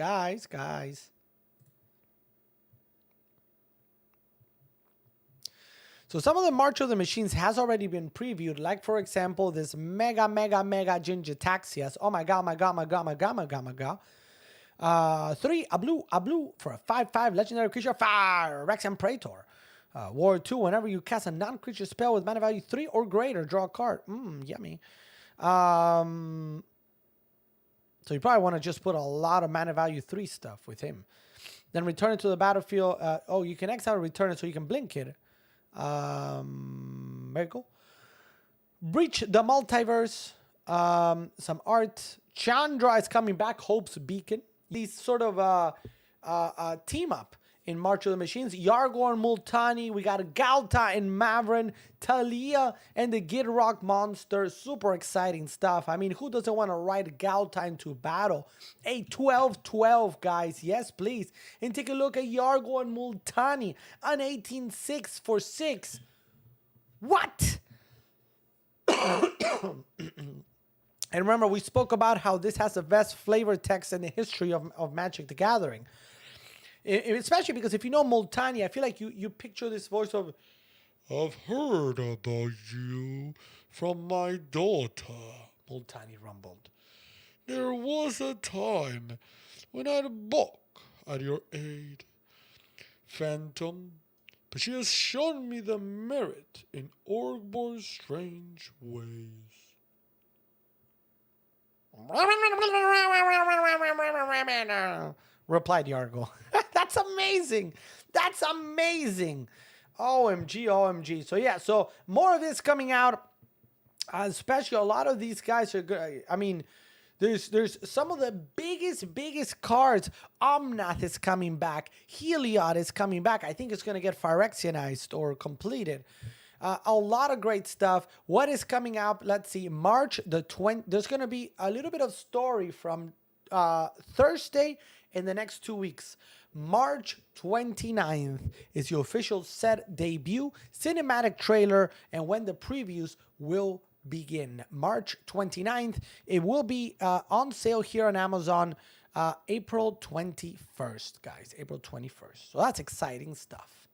So some of the March of the Machines has already been previewed, like for example, this mega Gingitaxias. Oh my god. 3, a blue for a 5/5 legendary creature, fire, Rexian Praetor. War 2, whenever you cast a non-creature spell with mana value 3 or greater, draw a card. Yummy. So you probably want to just put a lot of mana value 3 stuff with him. Then return it to the battlefield. You can exile and return it so you can blink it. Very cool. Breach the Multiverse. Some art. Chandra is coming back. Hope's Beacon. These sort of team up in March of the Machines. Yargor and Multani. We got Galta and Mavrin. Talia and the Gidrock monster. Super exciting stuff. I mean, who doesn't want to ride Galta into battle? A 12/12, guys. Yes, please. And take a look at Yargor and Multani. An 18/6 for 6. What? And remember, we spoke about how this has the best flavor text in the history of Magic the Gathering. Especially because if you know Multani, I feel like you picture this voice of, I've heard about you from my daughter, Multani rumbled. There was a time when I'd balk at your aid, Phantom, but she has shown me the merit in Orgbor's strange ways. Replied Yargo. That's amazing. That's amazing. OMG, OMG. So yeah, so more of this coming out. Especially a lot of these guys are good. I mean, there's some of the biggest cards. Omnath is coming back. Heliod is coming back. I think it's going to get Phyrexianized or completed. A lot of great stuff. What is coming out? Let's see. March the 20th. There's going to be a little bit of story from Thursday in the next 2 weeks. March 29th is your official set debut, cinematic trailer, and when the previews will begin. March 29th. It will be on sale here on Amazon April 21st, guys. April 21st. So that's exciting stuff.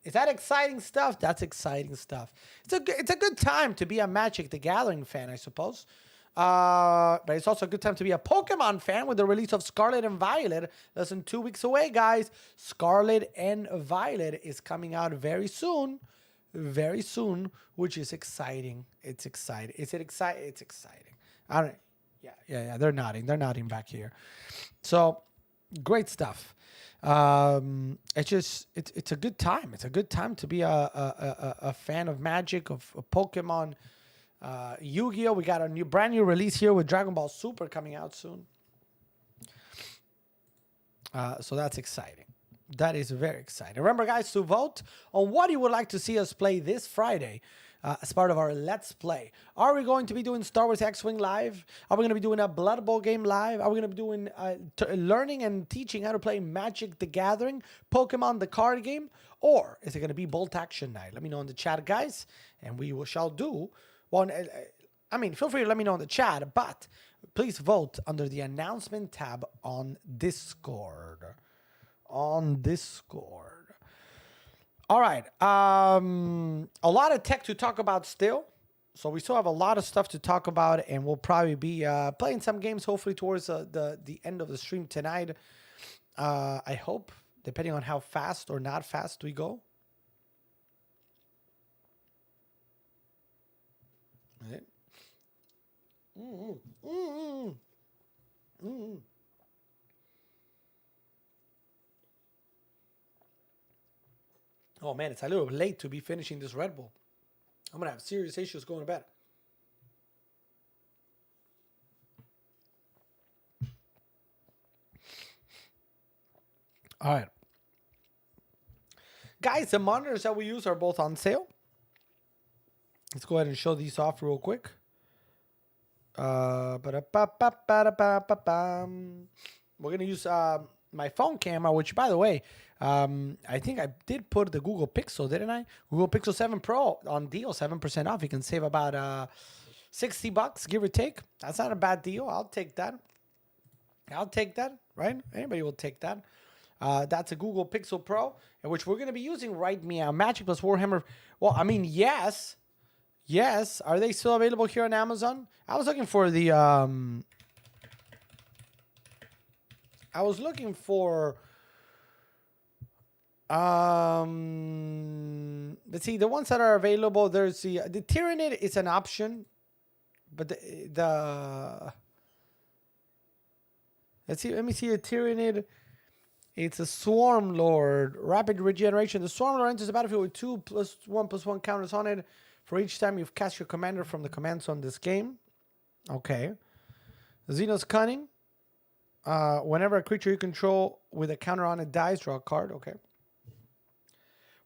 Is that exciting stuff? That's exciting stuff. It's a good time to be a Magic the Gathering fan, I suppose. But it's also a good time to be a Pokemon fan with the release of Scarlet and Violet. Less than 2 weeks away, guys. Scarlet and Violet is coming out very soon, which is exciting. It's exciting. Is it exciting? It's exciting. I don't. Yeah. They're nodding back here. So great stuff. It's a good time. It's a good time to be a fan of Magic, of Pokemon. Yu-Gi-Oh! We got a brand new release here with Dragon Ball Super coming out soon. So that's exciting. That is very exciting. Remember, guys, to vote on what you would like to see us play this Friday as part of our Let's Play. Are we going to be doing Star Wars X-Wing live? Are we going to be doing a Blood Bowl game live? Are we going to be doing learning and teaching how to play Magic the Gathering, Pokemon the card game? Or is it going to be Bolt Action Night? Let me know in the chat, guys, and we shall do. Well, I mean, feel free to let me know in the chat, but please vote under the announcement tab on Discord. All right. A lot of tech to talk about still. So we still have a lot of stuff to talk about, and we'll probably be playing some games hopefully towards the end of the stream tonight. I hope, depending on how fast or not fast we go. Right. Oh man, it's a little late to be finishing this Red Bull. I'm gonna have serious issues going to bed. All right. Guys, the monitors that we use are both on sale. Let's go ahead and show these off real quick. We're going to use my phone camera, which, by the way, I think I did put the Google Pixel, didn't I? Google Pixel 7 Pro on deal, 7% off. You can save about $60, give or take. That's not a bad deal. I'll take that. Right? Anybody will take that. That's a Google Pixel Pro, in which we're going to be using right meow Magic plus Warhammer. Well, I mean, yes. Are they still available here on Amazon? I was looking for the let's see, the ones that are available. There's the Tyranid is an option, but let me see a Tyranid. It's a Swarm Lord, rapid regeneration. The Swarm Lord enters the battlefield with 2+1/+1 counters on it for each time you've cast your commander from the command zone this game. Okay. Xenos Cunning. Whenever a creature you control with a counter on it dies, draw a card. Okay.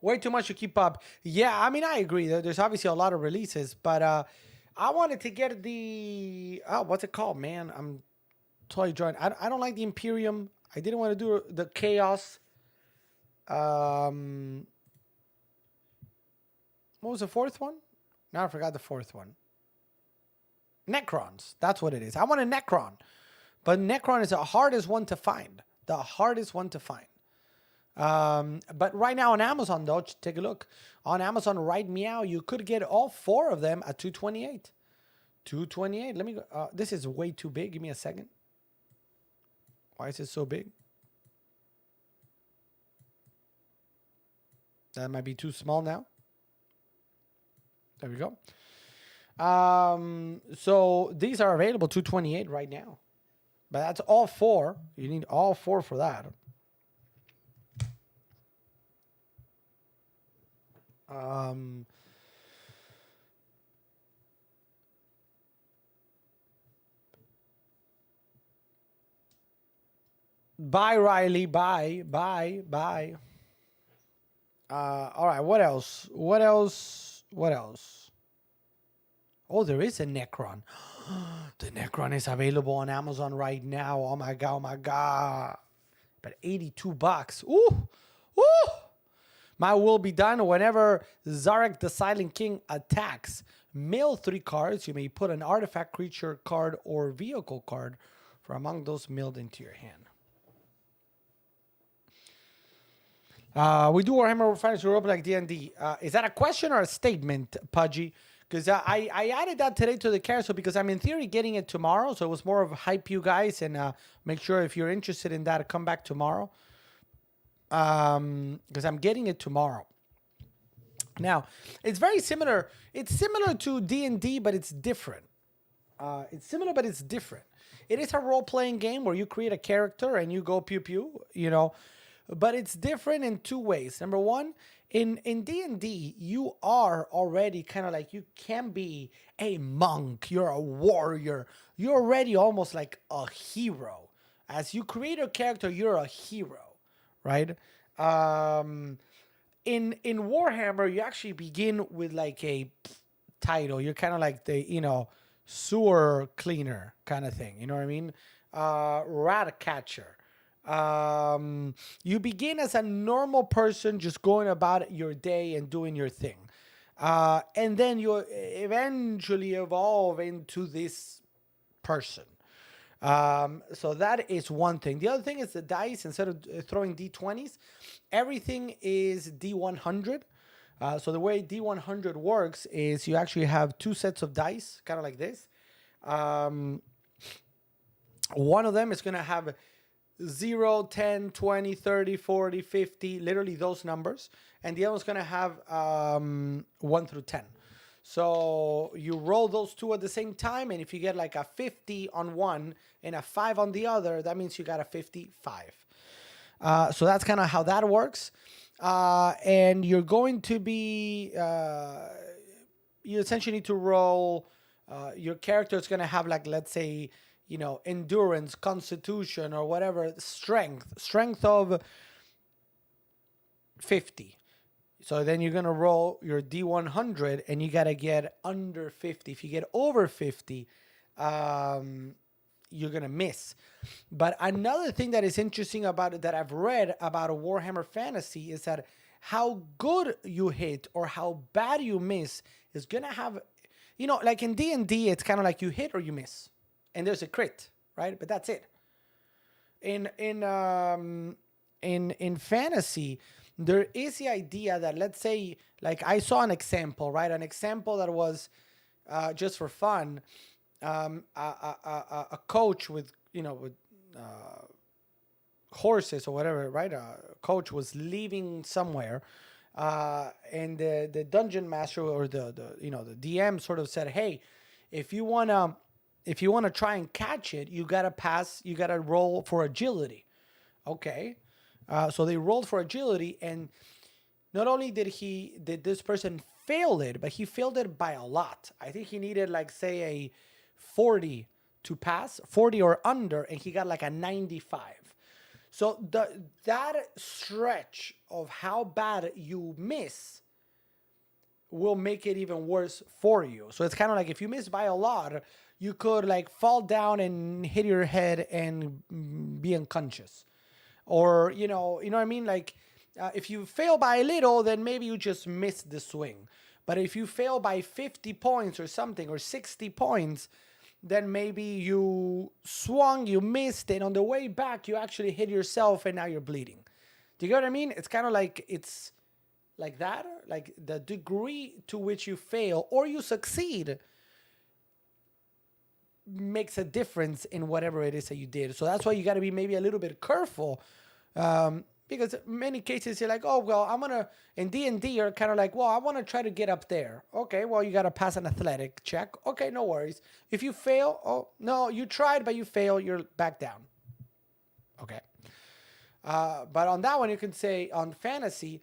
Way too much to keep up. Yeah, I mean, I agree. There's obviously a lot of releases, but I wanted to get the... Oh, what's it called, man? I'm totally drawing. I don't like the Imperium. I didn't want to do the Chaos. What was the fourth one? Now I forgot the fourth one. Necrons. That's what it is. I want a Necron. But Necron is the hardest one to find. But right now on Amazon, though, take a look. On Amazon right meow, you could get all 4 of them at 228. 228. Let me go. This is way too big. Give me a second. Why is it so big? That might be too small now. There we go. So these are available 228 right now. But that's all 4. You need all 4 for that. Bye, Riley. Bye. All right. What else? Oh, there is a Necron. The Necron is available on Amazon right now. Oh my god. But $82. Ooh. My will be done whenever Zarek the Silent King attacks. Mill 3 cards. You may put an artifact, creature card, or vehicle card from among those milled into your hand. We do Warhammer Fantasy Roleplay like D&D. Is that a question or a statement, Pudgy? Because I added that today to the carousel because I'm in theory getting it tomorrow. So it was more of hype you guys and make sure if you're interested in that, come back tomorrow. Because I'm getting it tomorrow. Now, it's very similar. It's similar to D&D, but it's different. It's similar, but it's different. It is a role-playing game where you create a character and you go pew-pew, you know. But it's different in 2 ways. Number one, in D&D, you are already kind of like, you can be a monk. You're a warrior. You're already almost like a hero. As you create a character, you're a hero, right? In Warhammer, you actually begin with like a title. You're kind of like the, you know, sewer cleaner kind of thing. You know what I mean? Rat catcher. You begin as a normal person just going about your day and doing your thing. And then you eventually evolve into this person. So that is one thing. The other thing is the dice. Instead of throwing D20s, everything is D100. So the way D100 works is you actually have 2 sets of dice, kind of like this. One of them is going to have 0, 10, 20, 30, 40, 50, literally those numbers. And the other one's going to have 1 through 10. So you roll those 2 at the same time. And if you get like a 50 on one and a 5 on the other, that means you got a 55. So that's kind of how that works. And you're going to be, you essentially need to roll, your character is going to have like, let's say, you know, endurance, constitution, or whatever, strength of 50. So then you're going to roll your D100 and you got to get under 50. If you get over 50, you're going to miss. But another thing that is interesting about it that I've read about a Warhammer Fantasy is that how good you hit or how bad you miss is going to have, you know, like in D&D, it's kind of like you hit or you miss. And there's a crit, right? But that's it. In fantasy, there is the idea that, let's say, like I saw an example, right? An example that was just for fun. A coach with, you know, with horses or whatever, right? A coach was leaving somewhere, and the dungeon master or the you know, the DM sort of said, "Hey, if you wanna try and catch it, you gotta roll for agility." Okay. So they rolled for agility, and not only did this person fail it, but he failed it by a lot. I think he needed like, say, a 40 to pass, 40 or under, and he got like a 95. So that stretch of how bad you miss will make it even worse for you. So it's kind of like if you miss by a lot, you could like fall down and hit your head and be unconscious. Or, you know what I mean? Like, if you fail by a little, then maybe you just missed the swing. But if you fail by 50 points or something, or 60 points, then maybe you swung, you missed, and on the way back, you actually hit yourself, and now you're bleeding. Do you get what I mean? It's kind of like it's like that, like the degree to which you fail or you succeed makes a difference in whatever it is that you did. So that's why you got to be maybe a little bit careful, because many cases you're like, oh well, I'm gonna in D&D you're kind of like, well, I want to try to get up there. Okay, well you got to pass an athletic check. Okay, no worries. If you fail, oh no, you tried but you fail, you're back down. Okay, but on that one you can say on fantasy,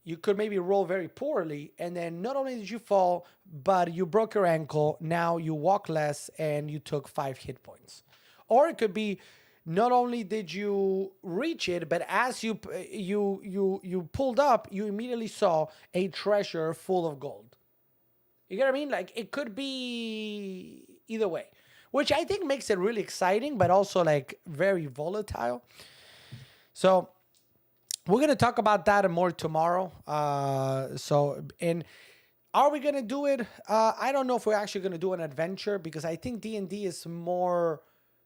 you could maybe roll very poorly, and then not only did you fall, but you broke your ankle. Now you walk less, and you took 5 hit points. Or it could be, not only did you reach it, but as you pulled up, you immediately saw a treasure full of gold. You get what I mean? Like it could be either way, which I think makes it really exciting, but also like very volatile. So we're going to talk about that more tomorrow. And are we going to do it? I don't know if we're actually going to do an adventure, because I think D&D is more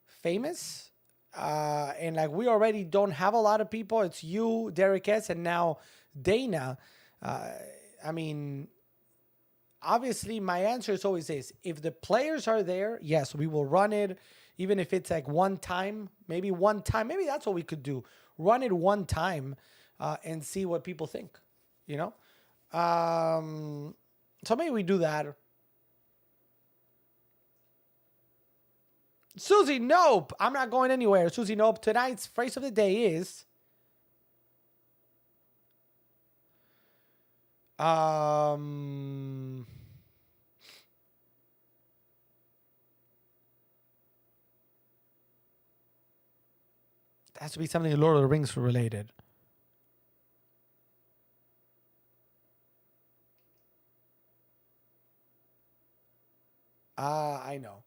famous. And like we already don't have a lot of people. It's you, Derek S., and now Dana. I mean, obviously my answer is always this. If the players are there, yes, we will run it. Even if it's like one time, maybe that's what we could do. Run it one time and see what people think, you know? So maybe we do that. Susie, nope. I'm not going anywhere. Susie, nope. Tonight's phrase of the day is... It has to be something Lord of the Rings related. I know.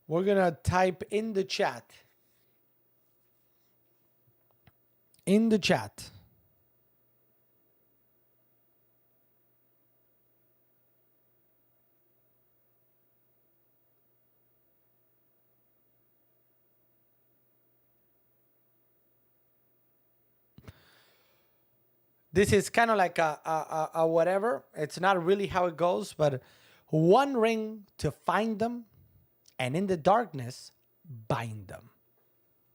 We're going to type in the chat. In the chat. This is kind of like a whatever. It's not really how it goes, but one ring to find them, and in the darkness, bind them.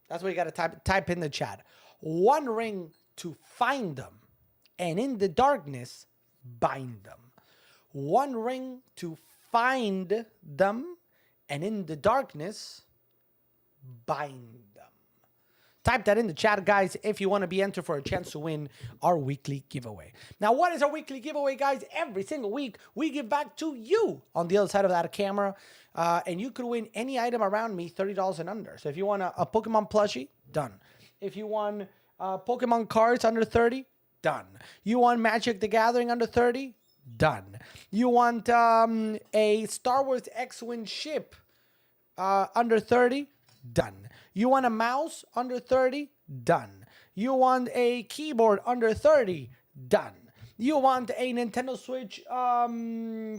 That's what you got to type in the chat. One ring to find them, and in the darkness, bind them. One ring to find them, and in the darkness, bind them. Type that in the chat, guys, if you want to be entered for a chance to win our weekly giveaway. Now, what is our weekly giveaway, guys? Every single week, we give back to you on the other side of that camera, and you could win any item around me, $30 and under. So if you want a Pokemon plushie, done. If you want Pokemon cards under 30, done. You want Magic the Gathering under 30, done. You want a Star Wars X-Wing ship under 30, done. You want a mouse under 30, done. You want a keyboard under 30, done. You want a Nintendo Switch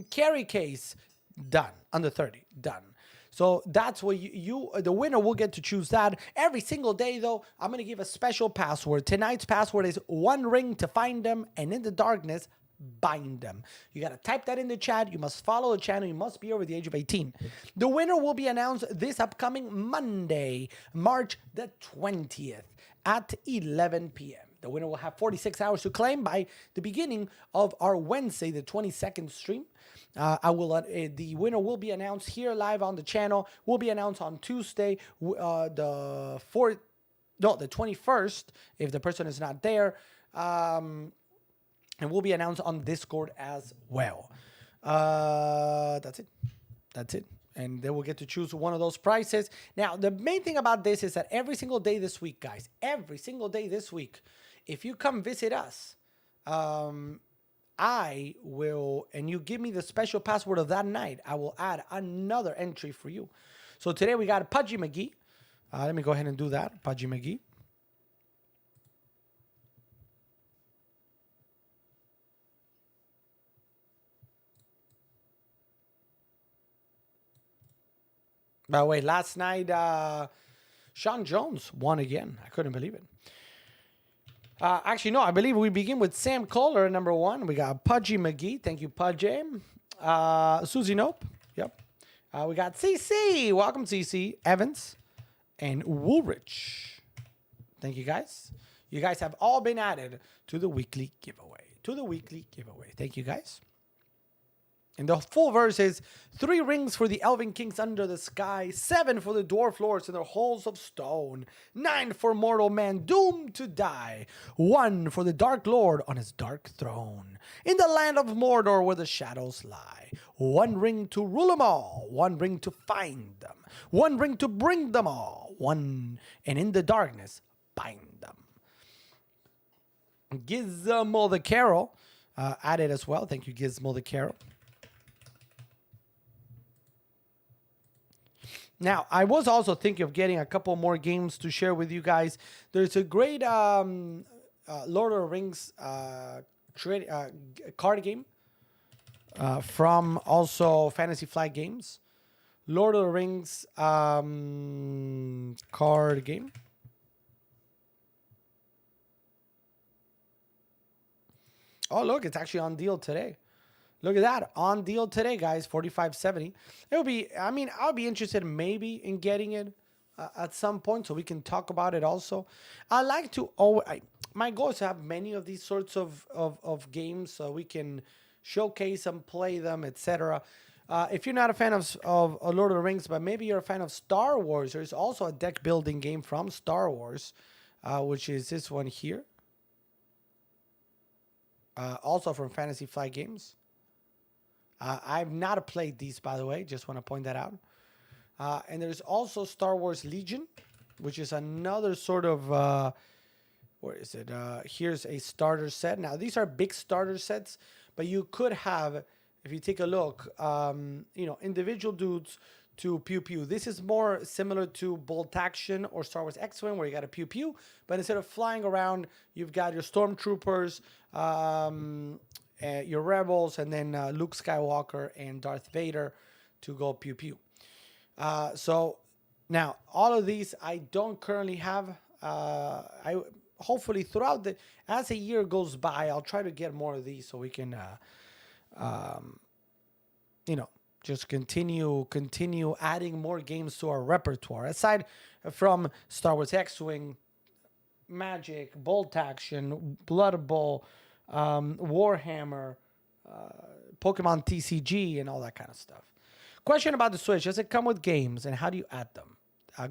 carry case, done. Under 30, done. So that's what the winner will get to choose that. Every single day, though, I'm going to give a special password. Tonight's password is one ring to find them, and in the darkness, bind them. You got to type that in the chat. You must follow the channel. You must be over the age of 18. The winner will be announced this upcoming Monday, March the 20th at 11 p.m. The winner will have 46 hours to claim by the beginning of our Wednesday, the 22nd stream. The winner will be announced here live on the channel. Will be announced on Tuesday, the 21st, if the person is not there. And will be announced on Discord as well. That's it. That's it. And they will get to choose one of those prizes. Now, the main thing about this is that every single day this week, guys, every single day this week, if you come visit us, I will, and you give me the special password of that night, I will add another entry for you. So today we got Pudgy McGee. Let me go ahead and do that. Pudgy McGee. By the way, last night, Sean Jones won again. I couldn't believe it. Actually, no, I believe we begin with Sam Kohler, number 1. We got Pudgy McGee. Thank you, Pudgy. Susie Nope. Yep. We got CC. Welcome, CC. Evans and Woolrich. Thank you, guys. You guys have all been added to the weekly giveaway. Thank you, guys. And the full verse is 3 rings for the Elven Kings under the sky, 7 for the Dwarf Lords in their halls of stone, 9 for mortal man doomed to die, 1 for the Dark Lord on his dark throne, in the land of Mordor where the shadows lie, 1 ring to rule them all, 1 ring to find them, 1 ring to bring them all, 1 and in the darkness bind them. Gizmo the Carol added as well. Thank you, Gizmo the Carol. Now, I was also thinking of getting a couple more games to share with you guys. There's a great Lord of the Rings card game from also Fantasy Flight Games. Lord of the Rings card game. Oh, look, it's actually on deal today. Look at that. On deal today, guys. $45.70. It will be, I mean, I'll be interested maybe in getting it at some point so we can talk about it also. I like to, my goal is to have many of these sorts of games so we can showcase them, play them, etc. If you're not a fan of Lord of the Rings, but maybe you're a fan of Star Wars, there's also a deck building game from Star Wars, which is this one here. Also from Fantasy Flight Games. I've not played these, by the way. Just want to point that out. And there's also Star Wars Legion, which is another sort of... where is it? Here's a starter set. Now, these are big starter sets, but you could have, if you take a look, individual dudes to pew pew. This is more similar to Bolt Action or Star Wars X-Wing, where you got a pew pew, but instead of flying around, you've got your stormtroopers, your rebels, and then Luke Skywalker and Darth Vader to go pew pew. So now all of these I don't currently have. I hopefully throughout as the year goes by, I'll try to get more of these so we can, just continue adding more games to our repertoire. Aside from Star Wars X-Wing, Magic, Bolt Action, Blood Bowl, Warhammer, Pokemon TCG, and all that kind of stuff. Question about the Switch. Does it come with games, and how do you add them?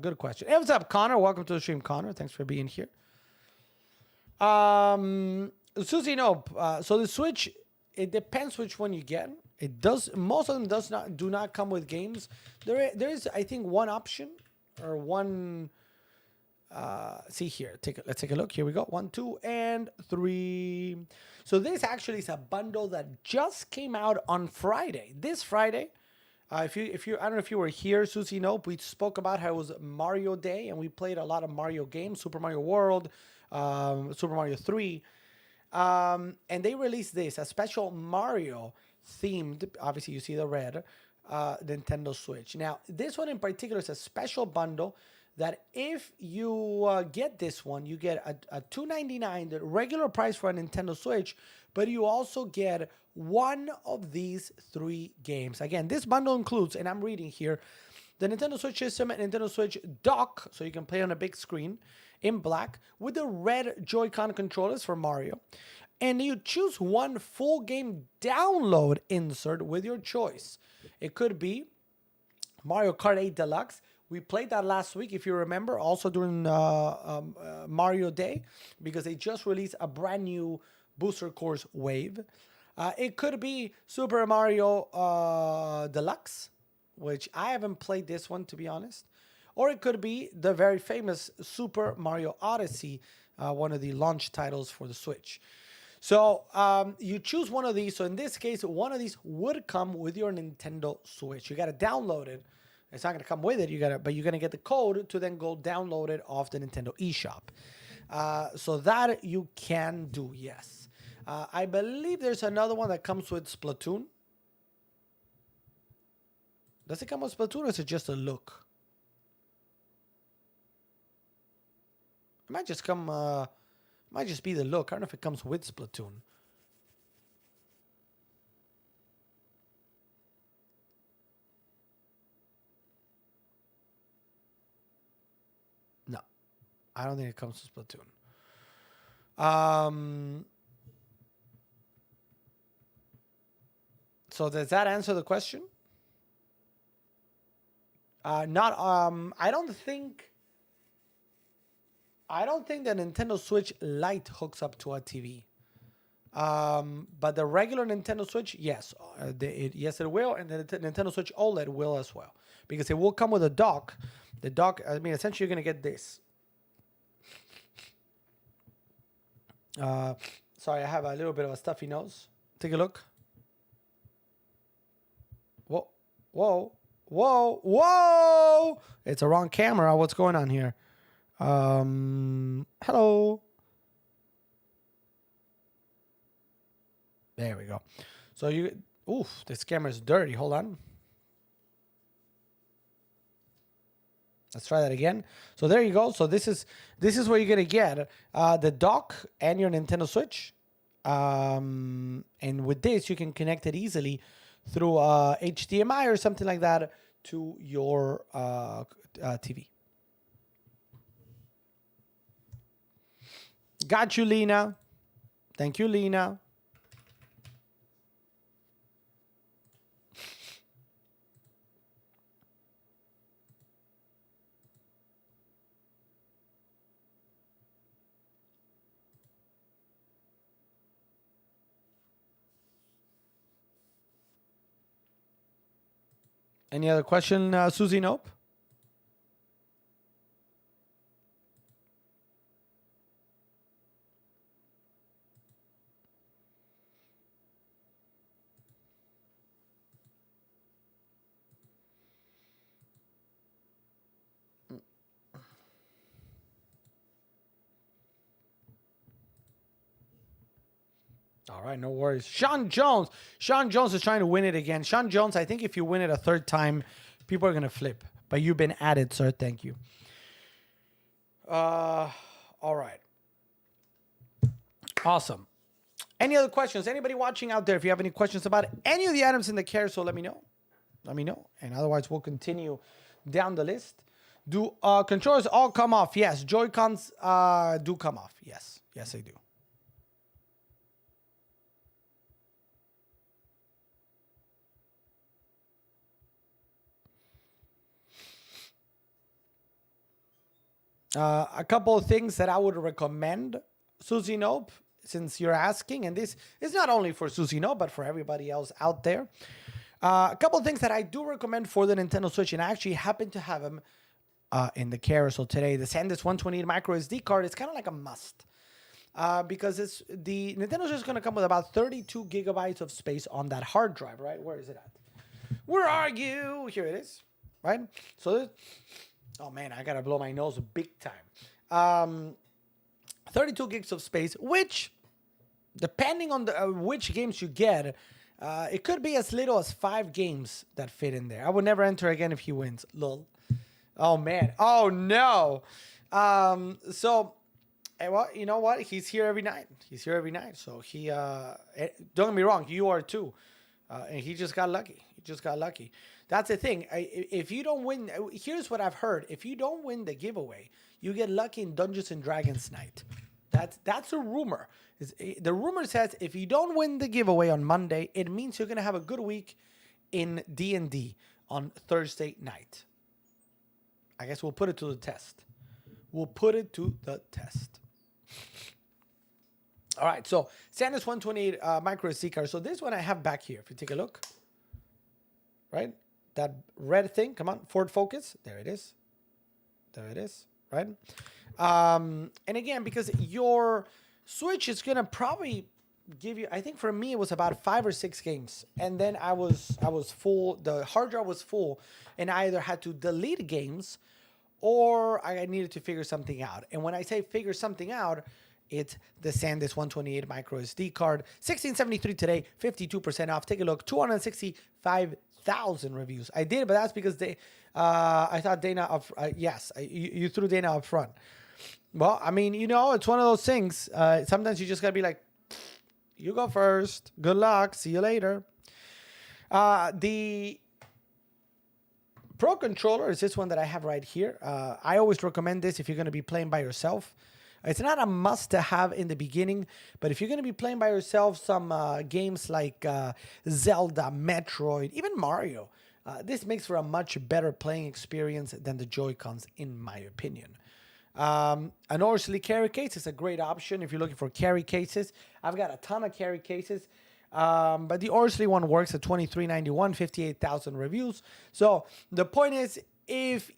Good question. Hey, what's up, Connor? Welcome to the stream, Connor. Thanks for being here. Susie, nope. So the Switch, it depends which one you get. It does. Most of them do not come with games. There is, I think, one option or one. See here. Let's take a look. Here we go. 1, 2, and 3. So this actually is a bundle that just came out on Friday. This Friday. If you, I don't know if you were here, Susie. Nope. We spoke about how it was Mario Day, and we played a lot of Mario games, Super Mario World, Super Mario 3, and they released this, a special Mario themed. Obviously, you see the red Nintendo Switch. Now, this one in particular is a special bundle that if you get this one, you get a $2.99, the regular price for a Nintendo Switch, but you also get one of these 3 games. Again, this bundle includes, and I'm reading here, the Nintendo Switch system and Nintendo Switch dock, so you can play on a big screen in black, with the red Joy-Con controllers for Mario. And you choose one full game download insert with your choice. It could be Mario Kart 8 Deluxe. We played that last week, if you remember, also during Mario Day, because they just released a brand new Booster Course Wave. It could be Super Mario Deluxe, which I haven't played this one, to be honest. Or it could be the very famous Super Mario Odyssey, one of the launch titles for the Switch. So you choose one of these. So in this case, one of these would come with your Nintendo Switch. You got to download it. It's not going to come with it. But you're going to get the code to then go download it off the Nintendo eShop. So that you can do, yes. I believe there's another one that comes with Splatoon. Does it come with Splatoon, or is it just a look? It might just come Might just be the look. I don't know if it comes with Splatoon. No, I don't think it comes with Splatoon. So does that answer the question? Not. I don't think the Nintendo Switch Lite hooks up to a TV. But the regular Nintendo Switch, yes, yes it will, and the Nintendo Switch OLED will as well, because it will come with a dock. The dock, I mean, essentially you're gonna get this. Sorry, I have a little bit of a stuffy nose. Take a look. Whoa, whoa, whoa, whoa! It's a wrong camera. What's going on here? Hello. There we go. So this camera is dirty. Hold on. Let's try that again. So there you go. So this is where you're gonna get the dock and your Nintendo Switch. And with this, you can connect it easily through HDMI or something like that to your TV. Got you, Lena. Thank you, Lena. Any other question, Susie Nope? All right, no worries. Sean Jones. Sean Jones is trying to win it again. Sean Jones, I think if you win it a third time, people are going to flip. But you've been added, sir. Thank you. All right. Awesome. Any other questions? Anybody watching out there, if you have any questions about any of the items in the carousel, let me know. Let me know. And otherwise, we'll continue down the list. Do controllers all come off? Yes. Joy-Cons do come off. Yes. Yes, they do. A couple of things that I would recommend, Susie Nope, since you're asking, and this is not only for Susie Nope, but for everybody else out there. A couple of things that I do recommend for the Nintendo Switch, and I actually happen to have them in the carousel today. The SanDisk 128 micro SD card is kind of like a must. Because the Nintendo Switch is going to come with about 32 gigabytes of space on that hard drive, right? Where is it at? Where are you? Here it is, right? So oh man, I gotta blow my nose big time. 32 gigs of space, which, depending on which games you get, it could be as little as 5 games that fit in there. I would never enter again if he wins. Lol. Oh man. Oh no. So, well, you know what? He's here every night. He's here every night. So he, don't get me wrong, you are too. And he just got lucky. He just got lucky. That's the thing. If you don't win, here's what I've heard. If you don't win the giveaway, you get lucky in Dungeons and Dragons night. That's a rumor. The rumor says if you don't win the giveaway on Monday, it means you're gonna have a good week in D&D on Thursday night. I guess we'll put it to the test. We'll put it to the test. All right, so SanDisk 128 micro SD card. So this one I have back here. If you take a look, right? That red thing, come on, Ford Focus. There it is. There it is, right? And again, because your Switch is gonna probably give you, I think for me it was about 5 or 6 games, and then I was full. The hard drive was full, and I either had to delete games or I needed to figure something out. And when I say figure something out, it's the SanDisk 128 micro SD card, $16.73 today, 52% off. Take a look, 265,000 reviews. I did, but that's because I thought Dana up. Yes, you threw Dana up front. Well, I mean, you know, it's one of those things. Sometimes you just gotta be like, you go first. Good luck. See you later. The Pro controller is this one that I have right here. I always recommend this if you're going to be playing by yourself. It's not a must to have in the beginning, but if you're going to be playing by yourself, some games like Zelda, Metroid, even Mario, this makes for a much better playing experience than the Joy-Cons, in my opinion. An Orsley carry case is a great option if you're looking for carry cases. I've got a ton of carry cases. But the Orsley one works at $23.91, 58,000 reviews. So the point is, if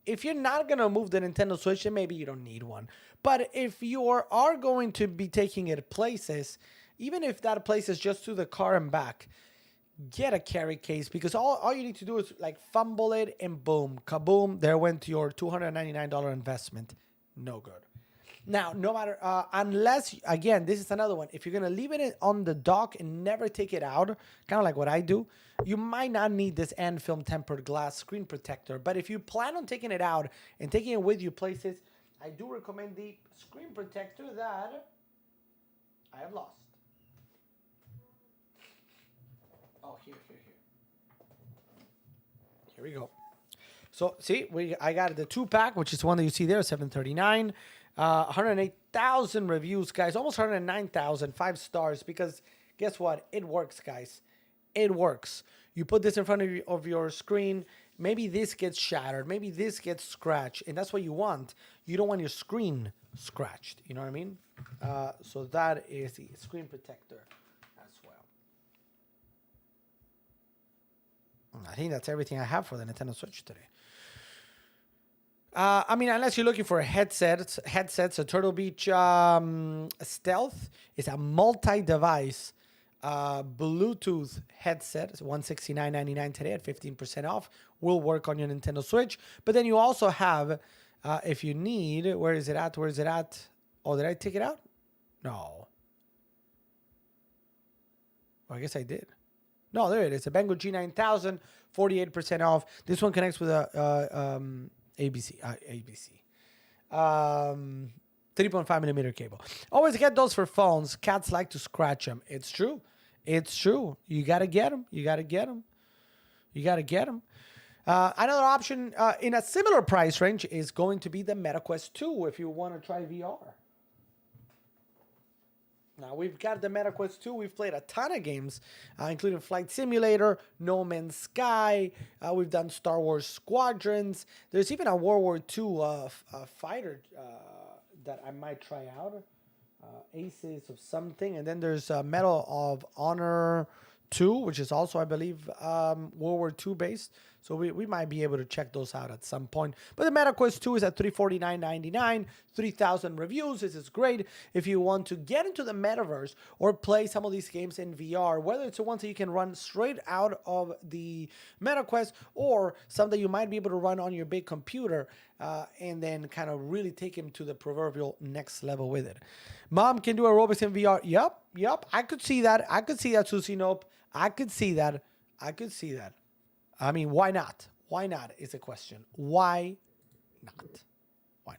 you're not gonna move the Nintendo Switch, then maybe you don't need one. But if you are going to be taking it places, even if that place is just to the car and back, get a carry case, because all you need to do is like fumble it and boom, kaboom, there went your $299 investment. No good. Now, no matter, unless, again, this is another one. If you're going to leave it on the dock and never take it out, kind of like what I do, you might not need this N-Film tempered glass screen protector. But if you plan on taking it out and taking it with you places, I do recommend the screen protector that I have lost. Oh, here. Here we go. So, see, I got the 2-pack, which is the one that you see there, $739. 108,000 reviews, guys. Almost 109,000, 5 stars. Because guess what? It works, guys. It works. You put this in front of your screen. Maybe this gets shattered. Maybe this gets scratched. And that's what you want. You don't want your screen scratched. You know what I mean? So that is the screen protector as well. I think that's everything I have for the Nintendo Switch today. I mean, unless you're looking for a headset, so Turtle Beach Stealth is a multi-device Bluetooth headset. It's $169.99 today at 15% off. Will work on your Nintendo Switch. But then you also have, if you need, where is it at? Oh, did I take it out? No. Well, I guess I did. No, there it is. A Bengo G9000, 48% off. This one connects with a ABC. 3.5 millimeter cable. Always get those for phones. Cats like to scratch them. It's true. It's true. You got to get them. Another option in a similar price range is going to be the MetaQuest 2 if you want to try VR. Now, we've got the MetaQuest 2. We've played a ton of games, including Flight Simulator, No Man's Sky. We've done Star Wars Squadrons. There's even a World War II fighter that I might try out. Aces of something. And then there's Medal of Honor 2, which is also, I believe, World War II based. So we might be able to check those out at some point. But the MetaQuest 2 is at $349.99, 3,000 reviews. This is great if you want to get into the metaverse or play some of these games in VR, whether it's the ones that you can run straight out of the MetaQuest or some that you might be able to run on your big computer and then kind of really take him to the proverbial next level with it. Mom can do aerobics in VR. Yep. I could see that. Susie Nope. I could see that. I mean, why not? Why not is the question. Why not? Why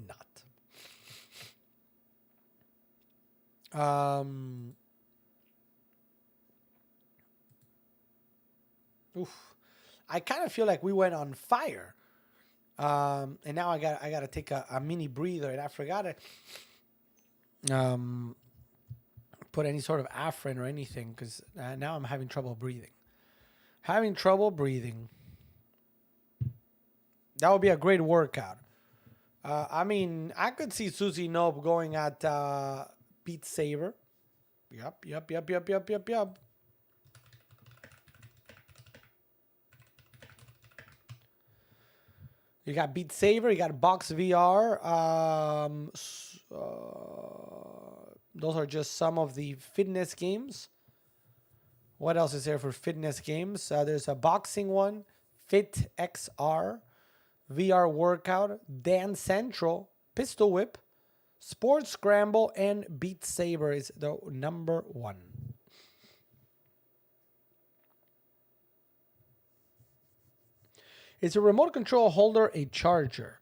not? I kind of feel like we went on fire. And now I got to take a mini breather, and I forgot to put any sort of Afrin or anything because now I'm having trouble breathing. That would be a great workout. I mean, I could see Susie Nope going at Beat Saber. Yep. You got Beat Saber, you got Box VR. Those are just some of the fitness games. What else is there for fitness games? There's a boxing one, Fit XR, VR Workout, Dance Central, Pistol Whip, Sports Scramble, and Beat Saber is the number one. Is a remote control holder a charger?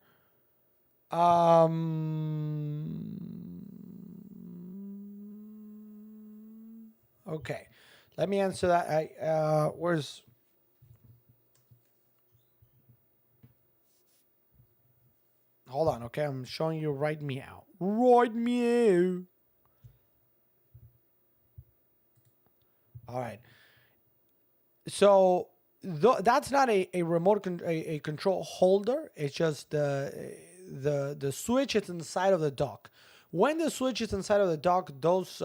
Okay, let me answer that. Where's hold on, okay, I'm showing you right meow. Right meow. All right. So that's not a remote a control holder. It's just the switch is inside of the dock. When the switch is inside of the dock, those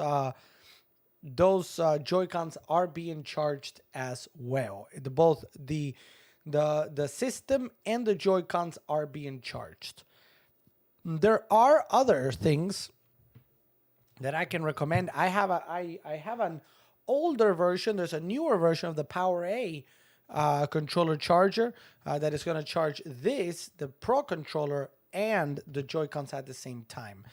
Joy-Cons are being charged as well. Both the system and the Joy-Cons are being charged. There are other things that I can recommend. I have an older version. There's a newer version of the PowerA controller charger that is going to charge the Pro controller and the Joy-Cons at the same time.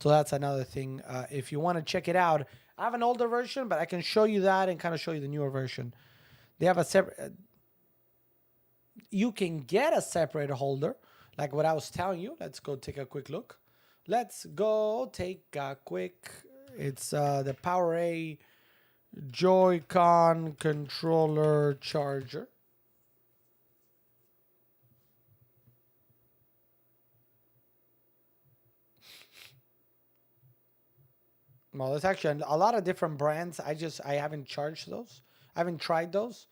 So that's another thing. If you want to check it out, I have an older version, but I can show you that and kind of show you the newer version. They have a separate. You can get a separate holder, like what I was telling you. Let's go take a quick look. Let's go take a quick. It's the PowerA Joy-Con controller charger. Well, there's actually a lot of different brands. I haven't charged those. I haven't tried those.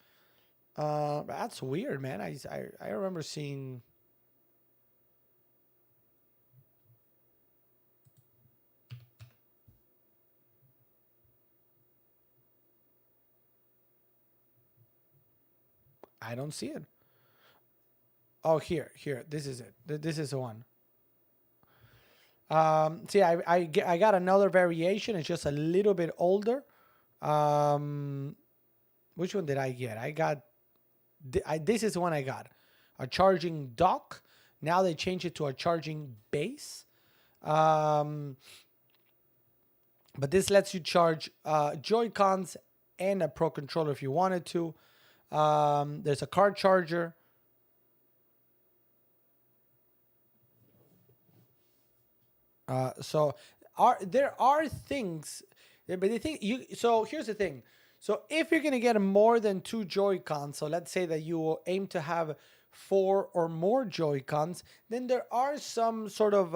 That's weird, man. I remember seeing. I don't see it. Oh, here. This is it. This is the one. See, I got another variation. It's just a little bit older. Which one did I get? I got. This is the one I got. A charging dock. Now they changed it to a charging base. But this lets you charge Joy-Cons and a Pro controller if you wanted to. There's a car charger. So there are things, but the thing so here's the thing. So if you're gonna get more than 2 Joy-Cons, so let's say that you aim to have 4 or more Joy-Cons, then there are some sort of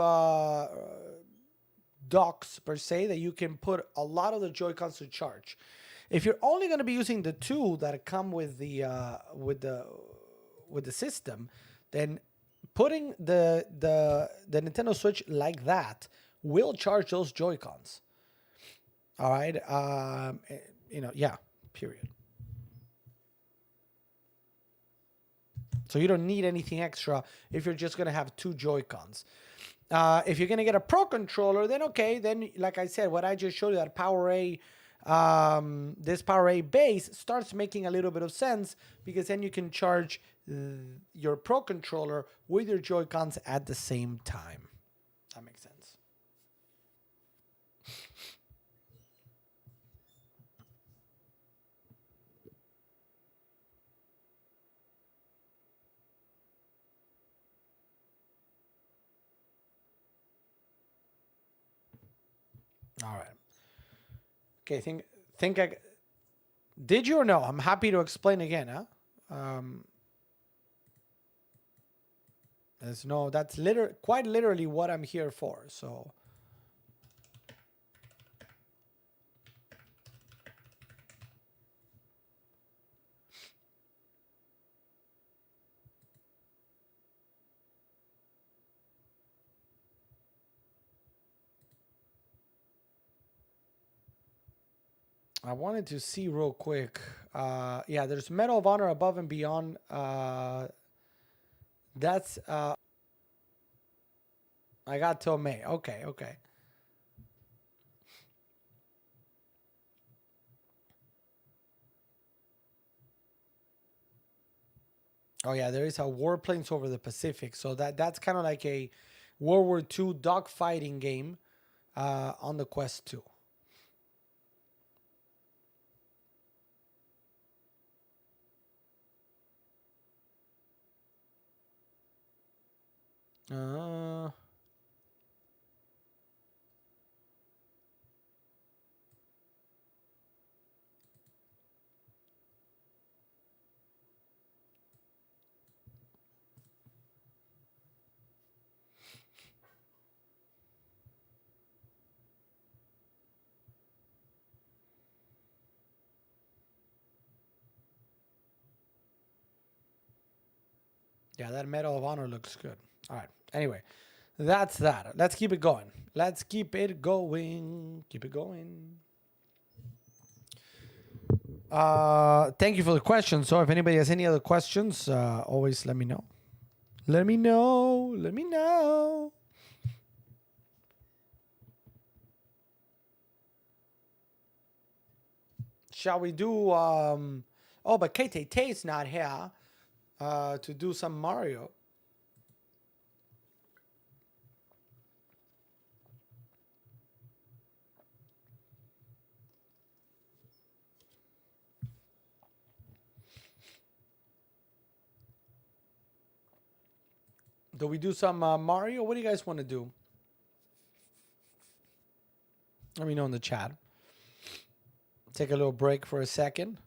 docks per se that you can put a lot of the Joy-Cons to charge. If you're only going to be using the 2 that come with the system, then putting the Nintendo Switch like that will charge those Joy-Cons. All right, yeah, period. So you don't need anything extra if you're just gonna have 2 Joy-Cons. If you're gonna get a Pro controller, then okay, then like I said, what I just showed you, that PowerA, this PowerA base starts making a little bit of sense, because then you can charge your Pro controller with your Joy-Cons at the same time. That makes sense. All right. Okay, think I did you or no? I'm happy to explain again, huh? That's quite literally what I'm here for. So I wanted to see real quick. Yeah, there's Medal of Honor Above and Beyond. That's I got till May. Okay. Oh yeah, there is a Warplanes Over the Pacific. So that's kind of like a World War II dogfighting game on the Quest 2. Uh, yeah, that Medal of Honor looks good. All right. Anyway, that's that. Let's keep it going. Let's keep it going. Keep it going. Thank you for the question. So if anybody has any other questions, always let me know. Let me know. Let me know. Shall we do oh, but KTT is not here to do some Mario. Do we do some Mario? What do you guys want to do? Let me know in the chat. Take a little break for a second.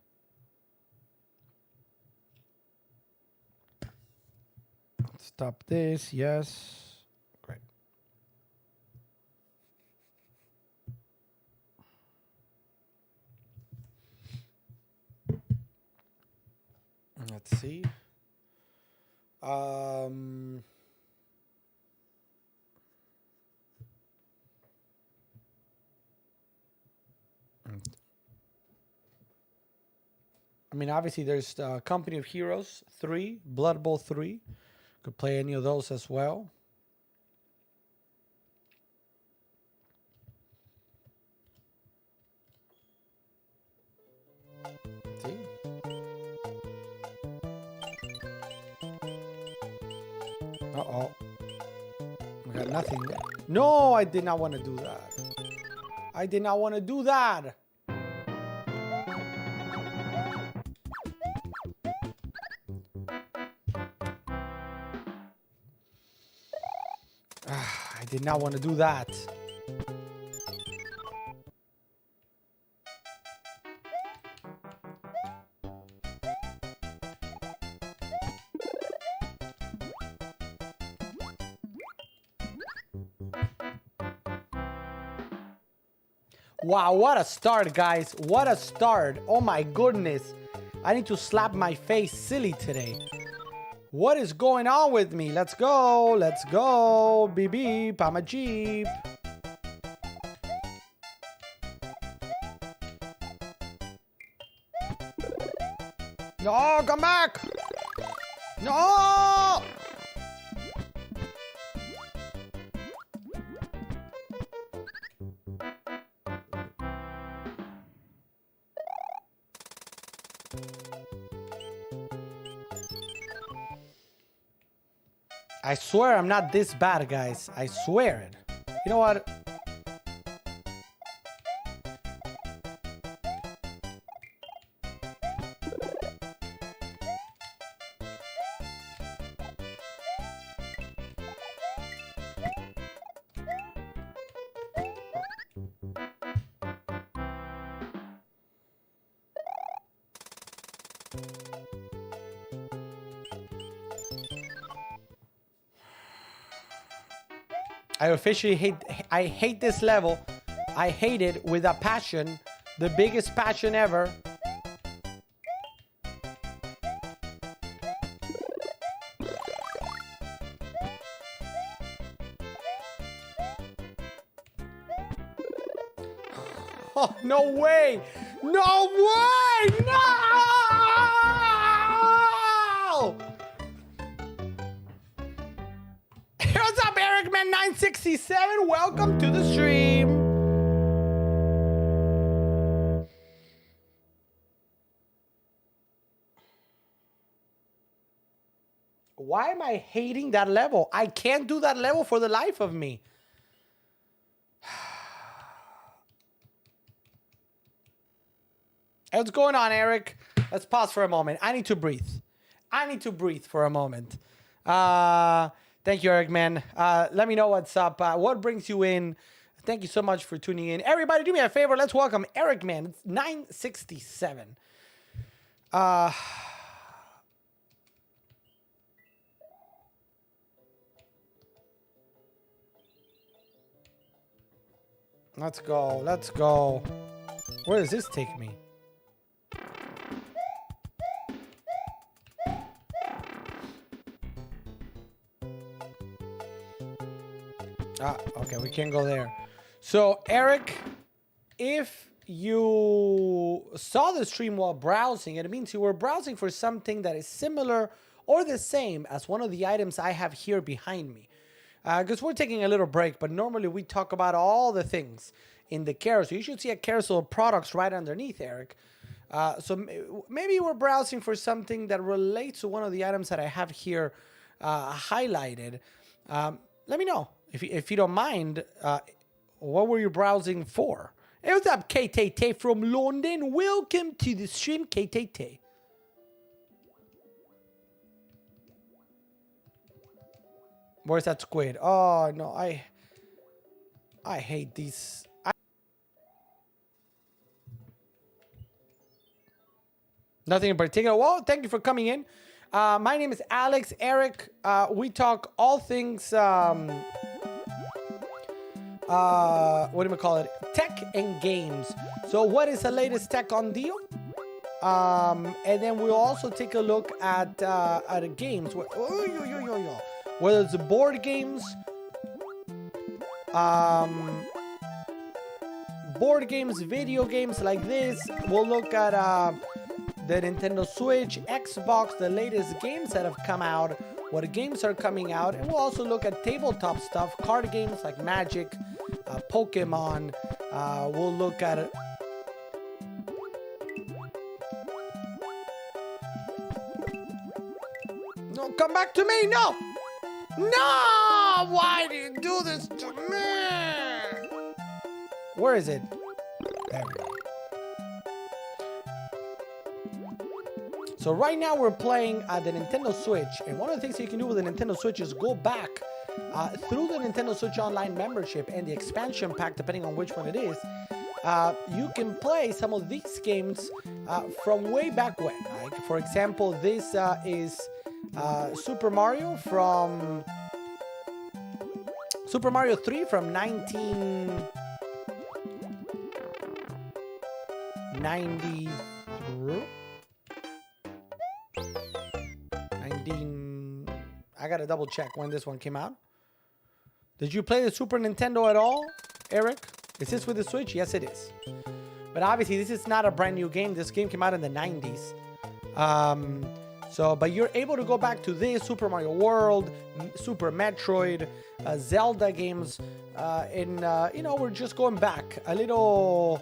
Stop this. Yes. Great. Let's see. I mean, obviously, there's Company of Heroes 3, Blood Bowl 3. Could play any of those as well. See? Uh-oh. We got nothing there. No, I did not want to do that. I did not want to do that. I did not want to do that. Wow, what a start, guys. What a start. Oh my goodness. I need to slap my face silly today. What is going on with me? Let's go. Let's go. Beep beep. I'm a Jeep. No, come back. No. I swear I'm not this bad, guys. I swear it. You know what? I officially hate this level. I hate it with a passion. The biggest passion ever. Oh, no way! No way! No! What's up, EricMan967? Welcome to the stream. Why am I hating that level? I can't do that level for the life of me. Hey, what's going on, Eric? Let's pause for a moment. I need to breathe. I need to breathe for a moment. Thank you, Eric, man. Let me know what's up. What brings you in? Thank you so much for tuning in. Everybody, do me a favor. Let's welcome Eric, man. It's 967. Let's go. Let's go. Where does this take me? Okay, we can't go there. So, Eric, if you saw the stream while browsing, it means you were browsing for something that is similar or the same as one of the items I have here behind me. Because we're taking a little break, but normally we talk about all the things in the carousel. You should see a carousel of products right underneath, Eric. So maybe we're browsing for something that relates to one of the items that I have here highlighted. Let me know, if you don't mind, what were you browsing for? Hey, what's up, KTT from London? Welcome to the stream, KTT. Where's that squid? Oh, no, I hate these. Nothing in particular. Well, thank you for coming in. My name is Alex. Eric, we talk all things, what do we call it? Tech and games. So what is the latest tech on deal? And then we'll also take a look at games. Whether it's board games, video games like this. We'll look at the Nintendo Switch, Xbox, the latest games that have come out, what games are coming out, and we'll also look at tabletop stuff, card games like Magic, Pokemon. We'll look at it. No, come back to me! No! No! Why do you do this to me? Where is it? There we go. So right now we're playing the Nintendo Switch, and one of the things you can do with the Nintendo Switch is go back through the Nintendo Switch Online membership and the expansion pack, depending on which one it is. You can play some of these games from way back when. Like, for example, this is Super Mario 3 from 1993. I gotta double check when this one came out. Did you play the Super Nintendo at all, Eric? Is this with the Switch? Yes, it is. But obviously, this is not a brand new game. This game came out in the 90s. But you're able to go back to this, Super Mario World, Super Metroid, Zelda games, we're just going back a little.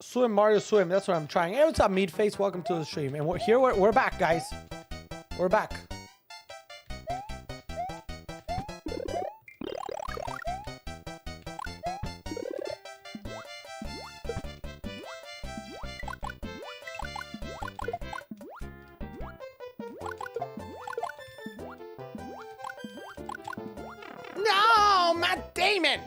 Swim, Mario Swim, that's what I'm trying. Hey, what's up, Meatface? Welcome to the stream. And we're back, guys. We're back. No, Matt Damon!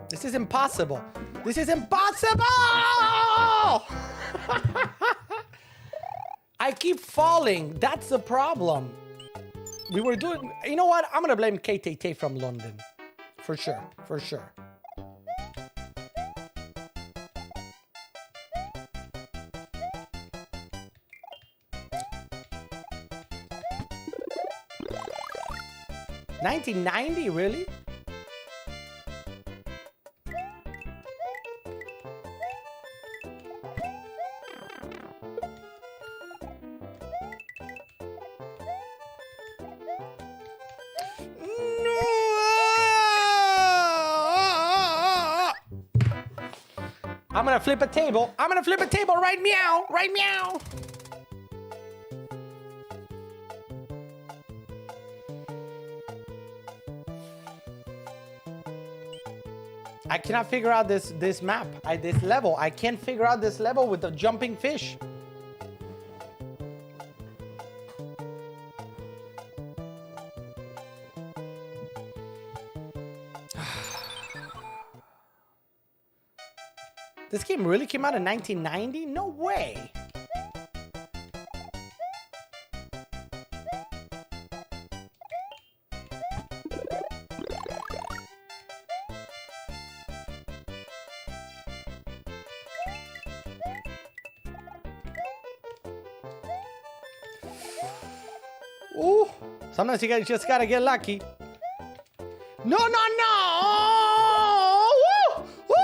This is impossible. This is impossible! I keep falling. That's the problem. We were doing... You know what? I'm going to blame KTT from London. For sure. For sure. $19.90, really? I'm gonna flip a table. I'm gonna flip a table right meow. Right meow. I cannot figure out this map. This level. I can't figure out this level with the jumping fish. This game really came out in 1990? No way. Ooh, sometimes you just gotta get lucky. No, no, no! Woo! Woo!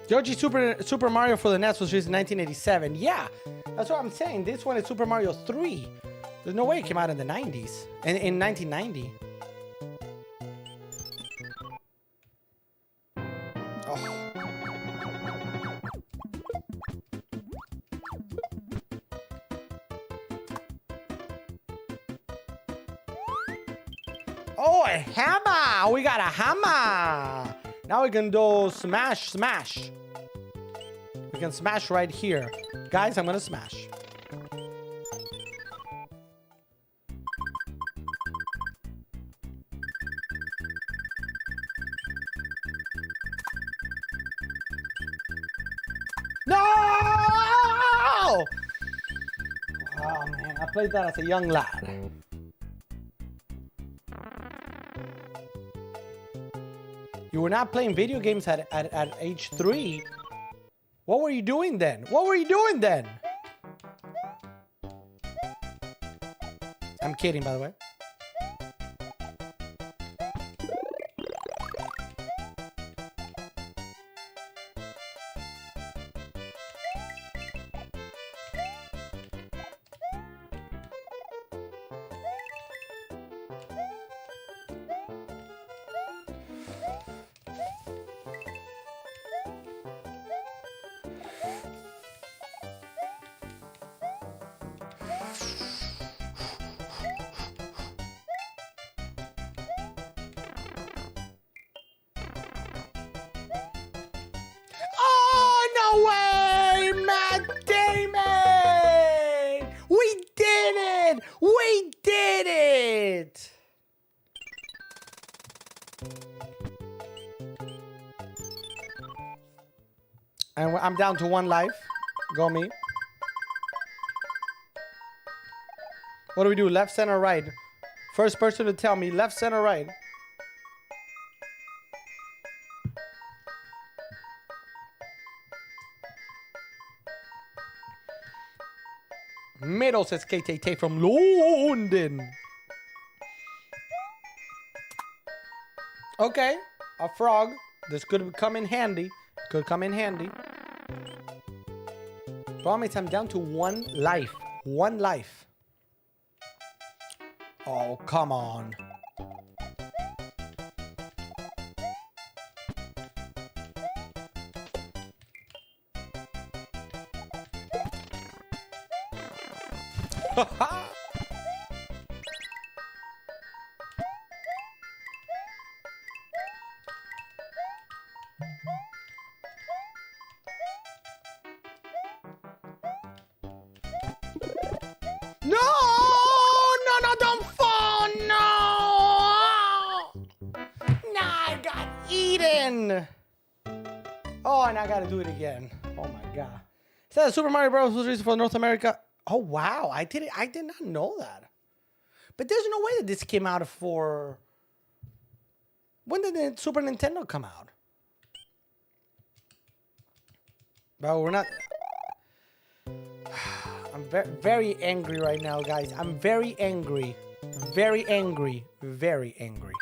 Yoshi Super Mario for the NES was released in 1987. Yeah, that's what I'm saying. This one is Super Mario 3. There's no way it came out in the 90s. In 1990. Oh. Oh, a hammer! We got a hammer! Now we can do smash, smash. We can smash right here. Guys, I'm gonna smash. No! Oh man, I played that as a young lad. You were not playing video games at age 3. What were you doing then? What were you doing then? I'm kidding, by the way. No way! Matt Damon! We did it! We did it! And I'm down to 1 life. Go me. What do we do? Left, center, right? First person to tell me left, center, right. Middle, says KTT from London. Okay, a frog. This could come in handy. Could come in handy. Promise, I'm down to 1 life. 1 life. Oh, come on. No! No, no, don't fall! No! Nah, I got eaten! Oh, and I gotta do it again. Oh my god. It says Super Mario Bros. Was released for North America. Oh wow, I did not know that. But there's no way that this came out for... When did the Super Nintendo come out? Well, we're not... I'm very angry right now, guys. I'm very angry. Very angry. Very angry.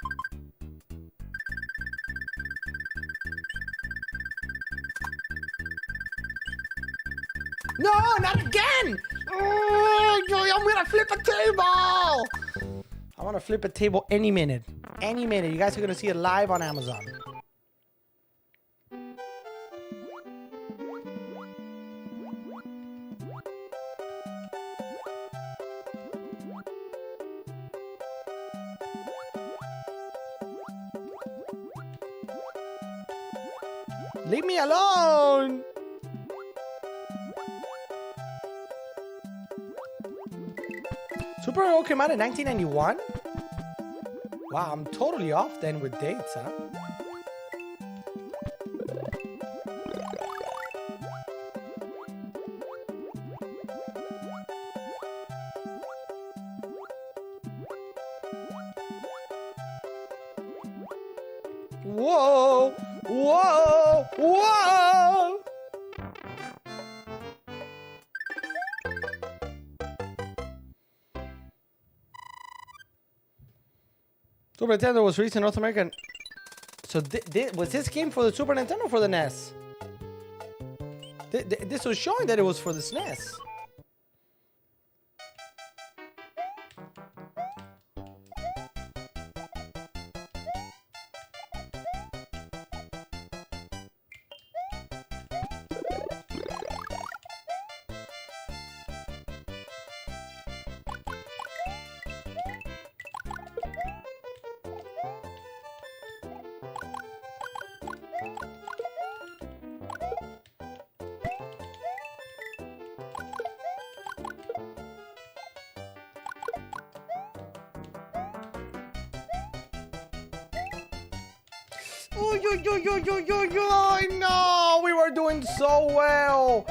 No, not again! Oh, I'm gonna flip a table. I want to flip a table any minute. Any minute. You guys are gonna see it live on Amazon. Leave me alone! Super Hero came out in 1991? Wow, I'm totally off then with dates, huh? Whoa! Whoa! Whoa! Super Nintendo was released in North America. So was this game for the Super Nintendo or for the NES? This was showing that it was for the SNES. No, we were doing so well.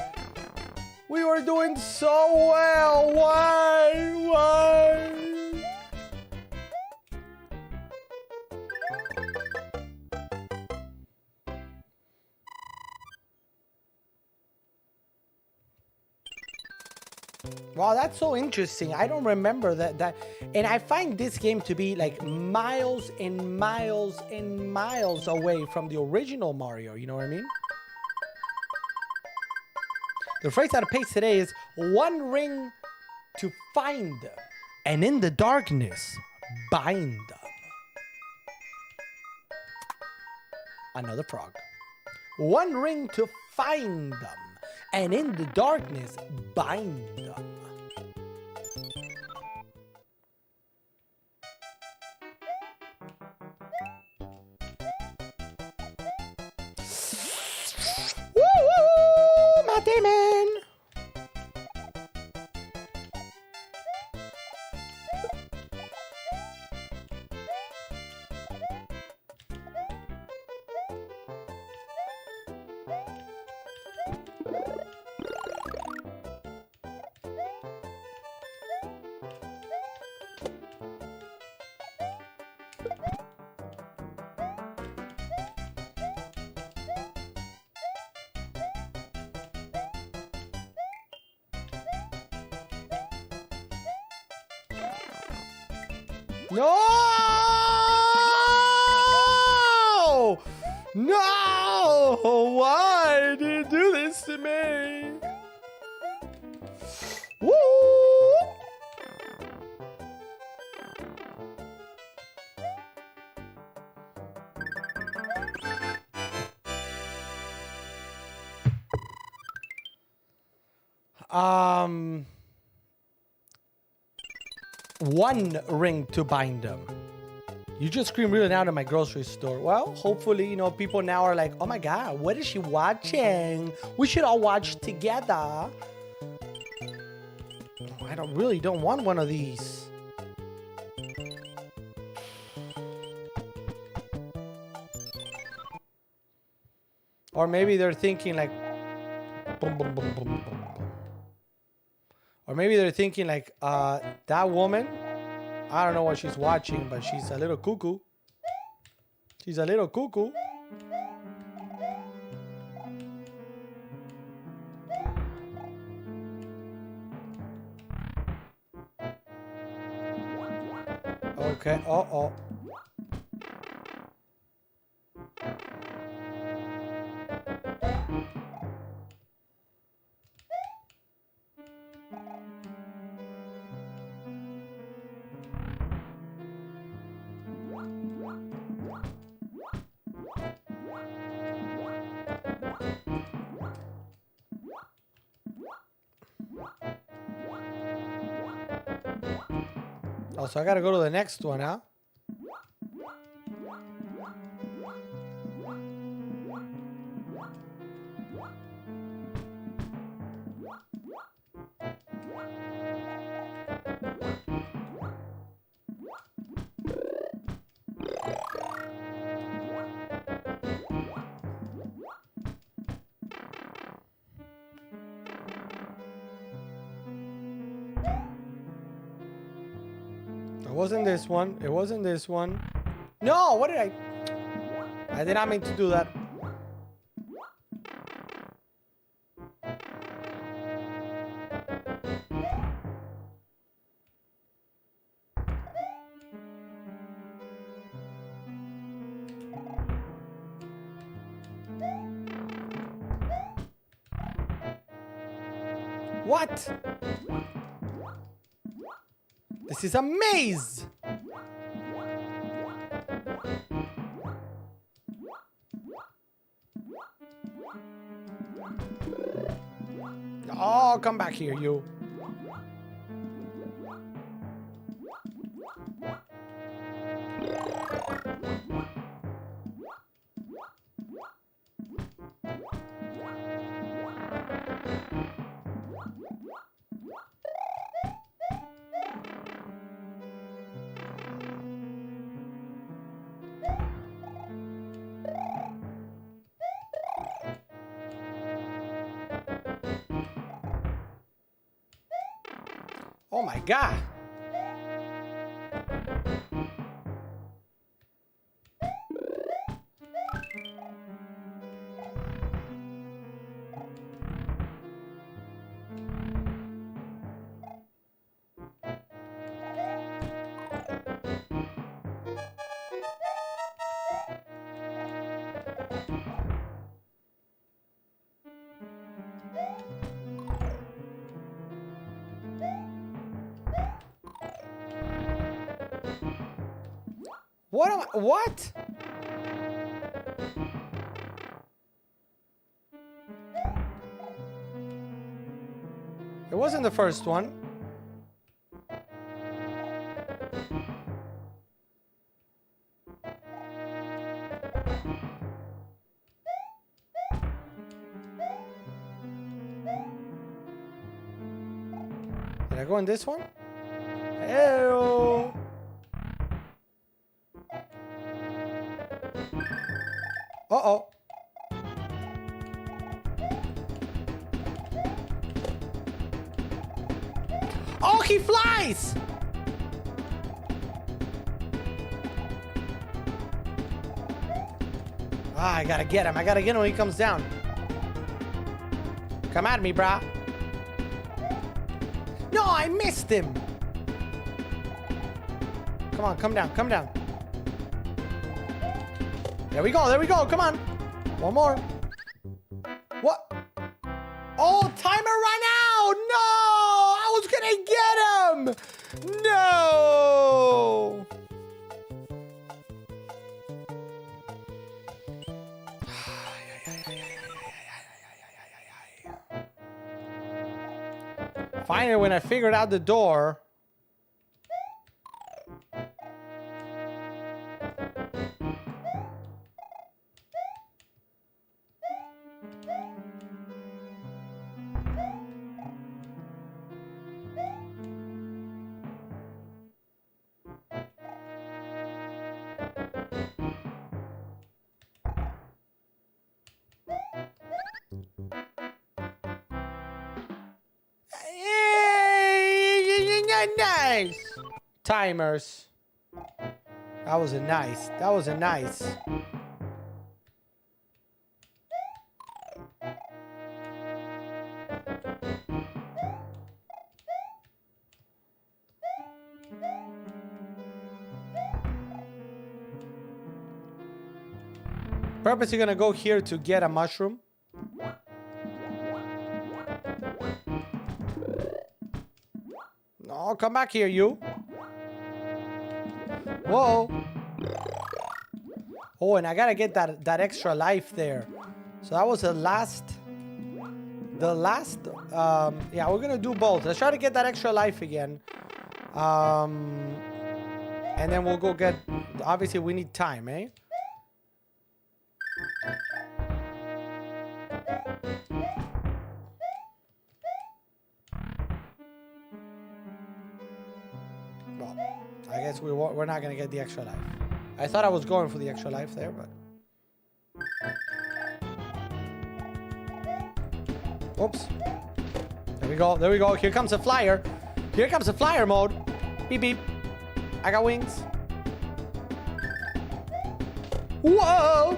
We were doing so well. Why? Wow, that's so interesting. I don't remember that. And I find this game to be like miles and miles and miles away from the original Mario. You know what I mean? The phrase out of pace today is one ring to find them, and in the darkness, bind them. Another frog. One ring to find them, and in the darkness, bind them. Woo! Matt Damon! No! No! Why did you do this to me? Woo! One ring to bind them. You just scream really loud in my grocery store. Well, hopefully, you know, people now are like, oh my God, what is she watching? We should all watch together. I really don't want one of these. Or maybe they're thinking like, boom, boom, boom, boom, boom, boom. Or maybe they're thinking like, that woman, I don't know what she's watching, but she's a little cuckoo. She's a little cuckoo. Okay, uh-oh. Oh, so I gotta go to the next one, huh? It wasn't this one. It wasn't this one. No, what did I did not mean to do that. What? This is a maze! Oh, come back here, you. Oh my God. What am I? What? It wasn't the first one. Did I go in this one? Ew. Uh-oh. Oh, he flies! Ah, I gotta get him. I gotta get him when he comes down. Come at me, brah. No, I missed him. Come on, come down, come down. There we go, come on. One more. What? Oh, timer ran out! No! I was gonna get him! No! Finally, when I figured out the door... Nice! Timers. That was a nice. That was a nice. Purposely gonna go here to get a mushroom. No, come back here, you. Whoa. Oh, and I gotta get that extra life there. So that was the last. Yeah, we're gonna do both. Let's try to get that extra life again. And then we'll go get... Obviously, we need time, eh? Well, I guess we're not going to get the extra life. I thought I was going for the extra life there, but... Oops. There we go. There we go. Here comes a flyer. Here comes a flyer mode. Beep, beep. I got wings. Whoa!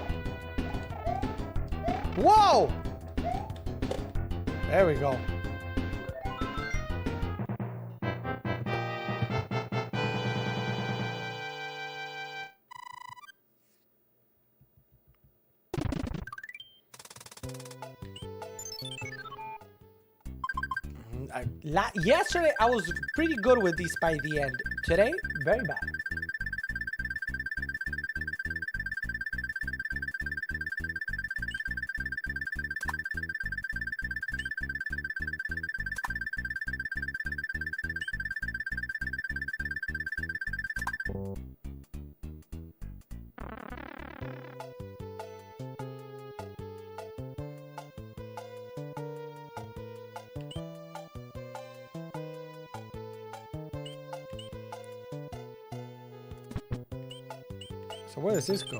Whoa! There we go. Yesterday, I was pretty good with these by the end. Today, very bad. So where does this go?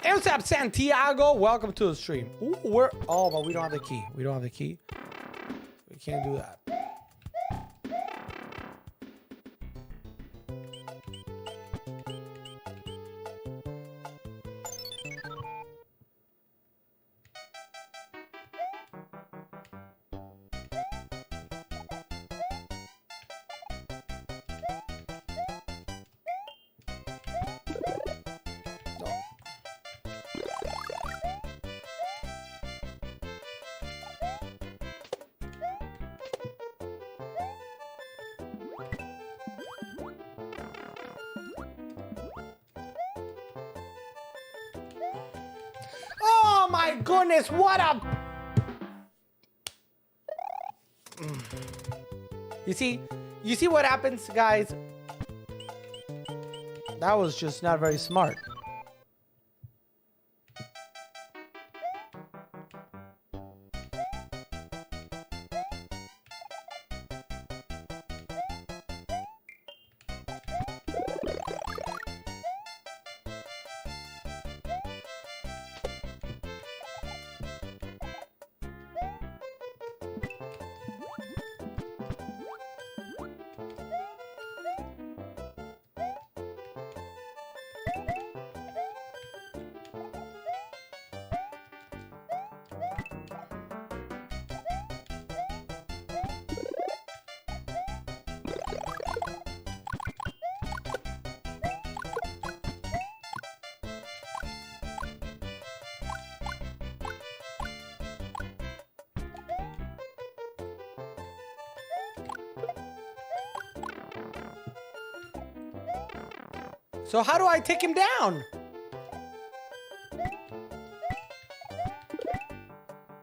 Hey, what's up, Santiago? Welcome to the stream. Ooh, oh, but we don't have the key. We don't have the key. We can't do that. Oh my goodness, what a... You see what happens, guys? That was just not very smart. So how do I take him down?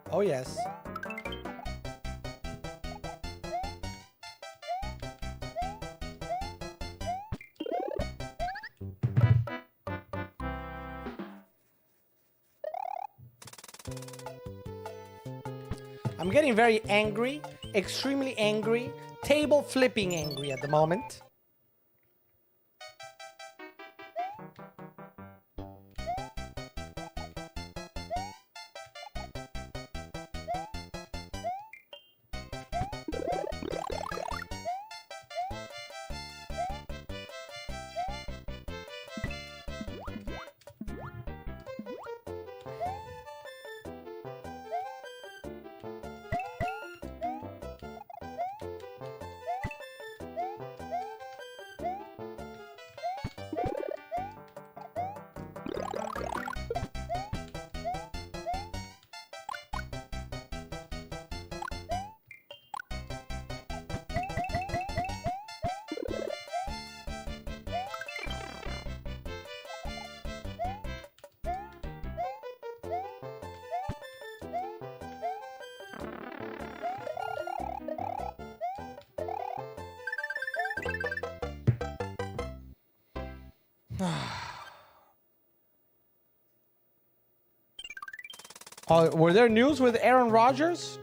Oh, yes. I'm getting very angry, extremely angry, table flipping angry at the moment. Oh, were there news with Aaron Rodgers?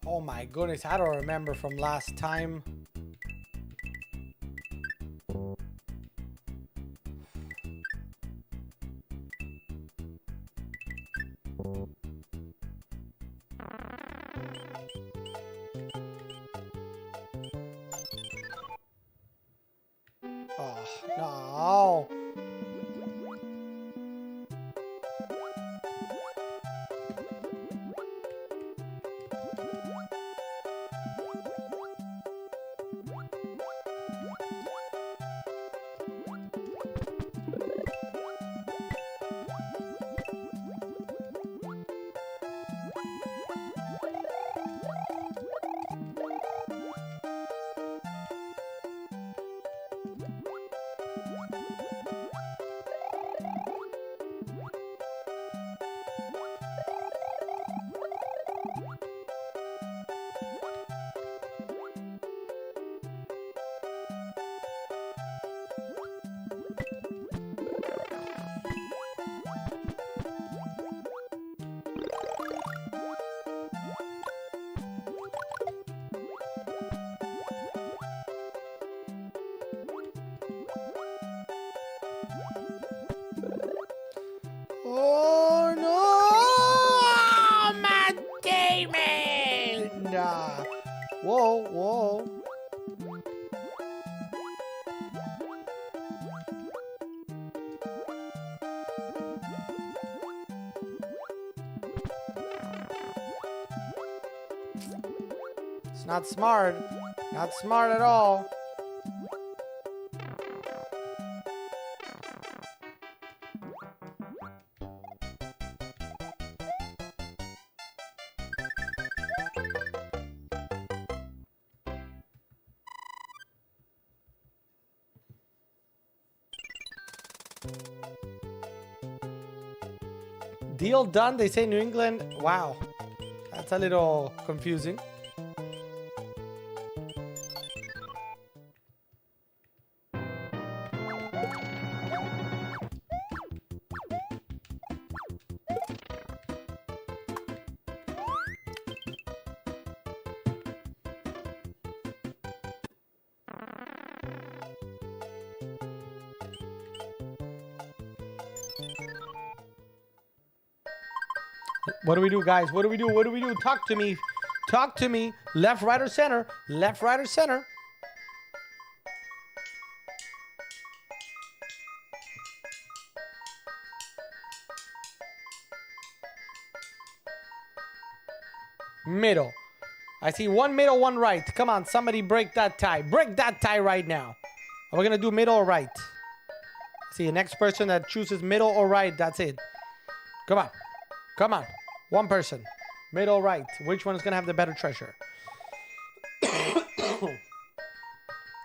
Oh my goodness, I don't remember from last time. Oh, no. Oh no, Matt Damon! Whoa, whoa. It's not smart. Not smart at all. Deal done, they say New England. Wow. That's a little confusing. What do we do, guys? What do we do? What do we do? Talk to me. Talk to me. Left, right, or center. Left, right, or center. Middle. I see one middle, one right. Come on, somebody break that tie. Break that tie right now. Are we going to do middle or right? See, the next person that chooses middle or right, that's it. Come on. Come on. One person. Middle, right. Which one is going to have the better treasure?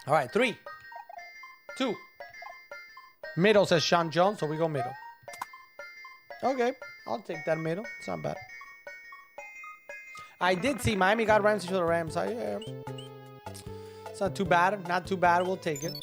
All right, 3, 2. Middle, says Sean Jones, so we go middle. Okay, I'll take that middle. It's not bad. I did see Miami got Ramsey for the Rams. Yeah. It's not too bad. Not too bad. We'll take it.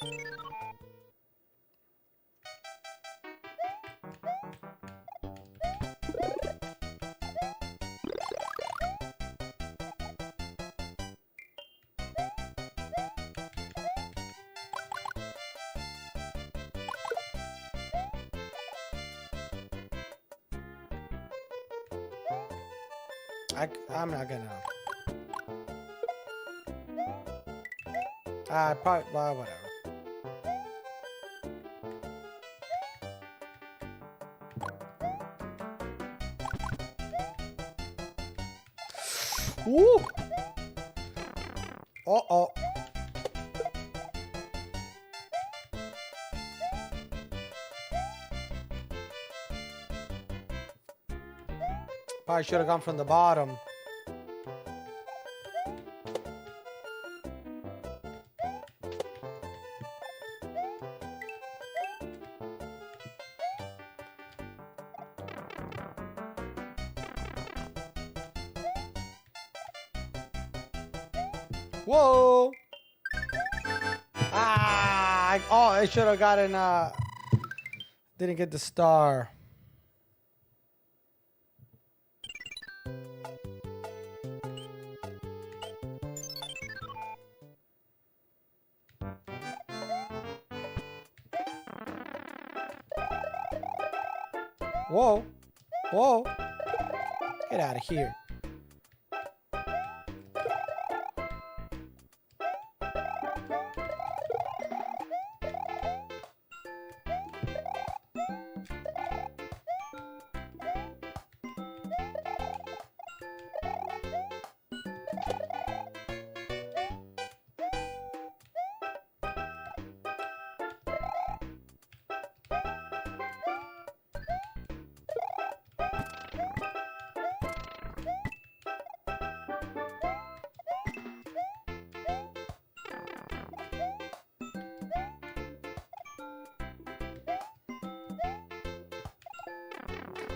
I'm not gonna. Probably, well, whatever. Ooh. Uh-oh. Probably should have gone from the bottom. Whoa! Oh, I should have gotten, didn't get the star. Whoa. Whoa. Get out of here.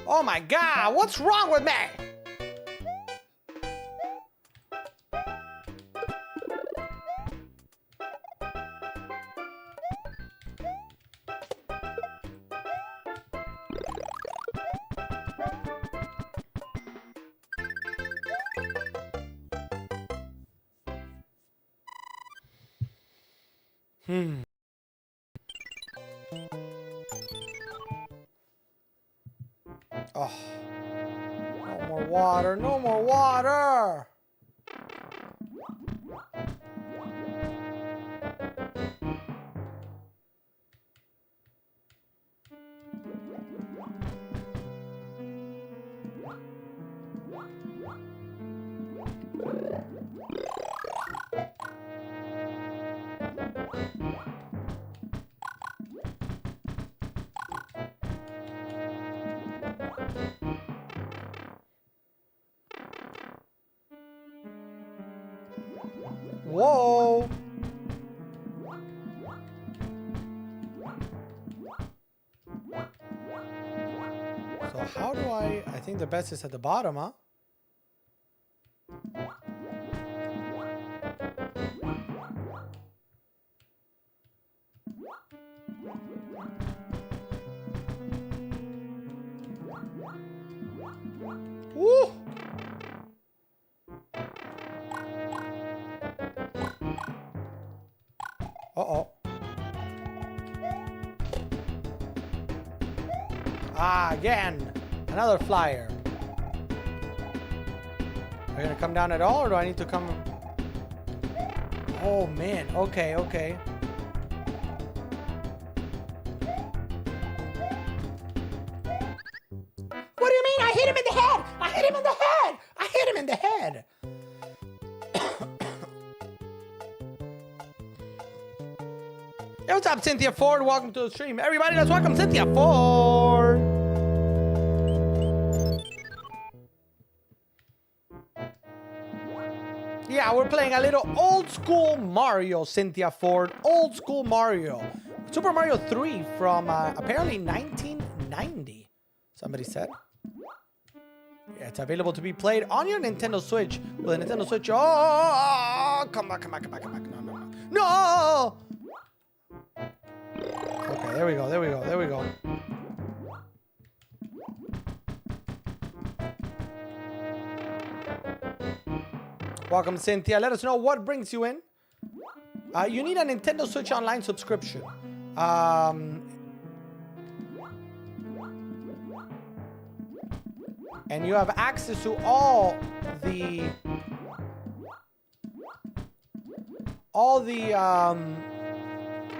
Oh my God, what's wrong with me? Oh, no more water, no more water. Whoa. So how do I think the best is at the bottom, huh? Woo! Uh-oh. Again. Another flyer. Are you gonna come down at all, or do I need to come? Oh, man. Okay, okay. What do you mean? I hit him in the head! I hit him in the head! I hit him in the head! Hey, what's up, Cynthia Ford? Welcome to the stream. Everybody, let's welcome Cynthia Ford. Yeah, we're playing a little old school Mario, Cynthia Ford. Old school Mario. Super Mario 3 from apparently 1990, somebody said. Yeah, it's available to be played on your Nintendo Switch. With a Nintendo Switch. Oh, come back, come back, come back, come back. No, no, no. No! Okay, there we go, there we go, there we go. Welcome, Cynthia. Let us know what brings you in. You need a Nintendo Switch Online subscription. And you have access to all the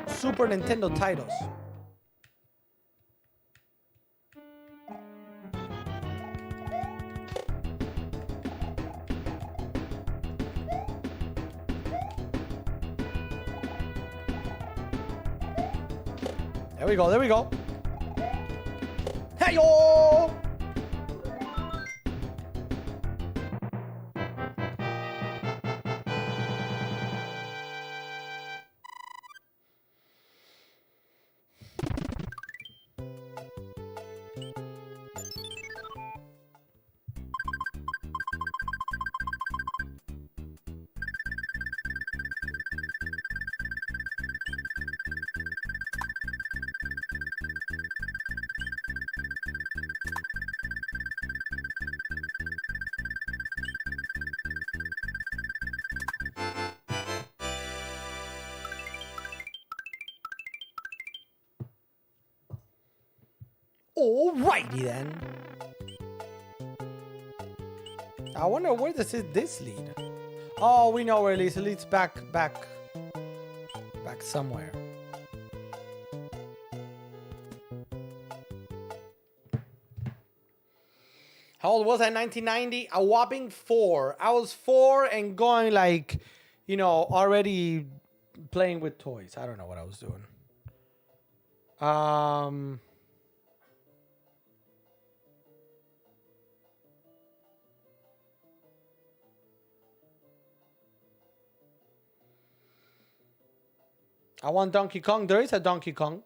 Super Nintendo titles. There we go, there we go. Hey-yo! Alrighty then. I wonder where this lead. Oh, we know where it leads. It leads back somewhere. How old was I in 1990? A whopping 4. I was 4 and going like, you know, already playing with toys. I don't know what I was doing. I want Donkey Kong. There is a Donkey Kong.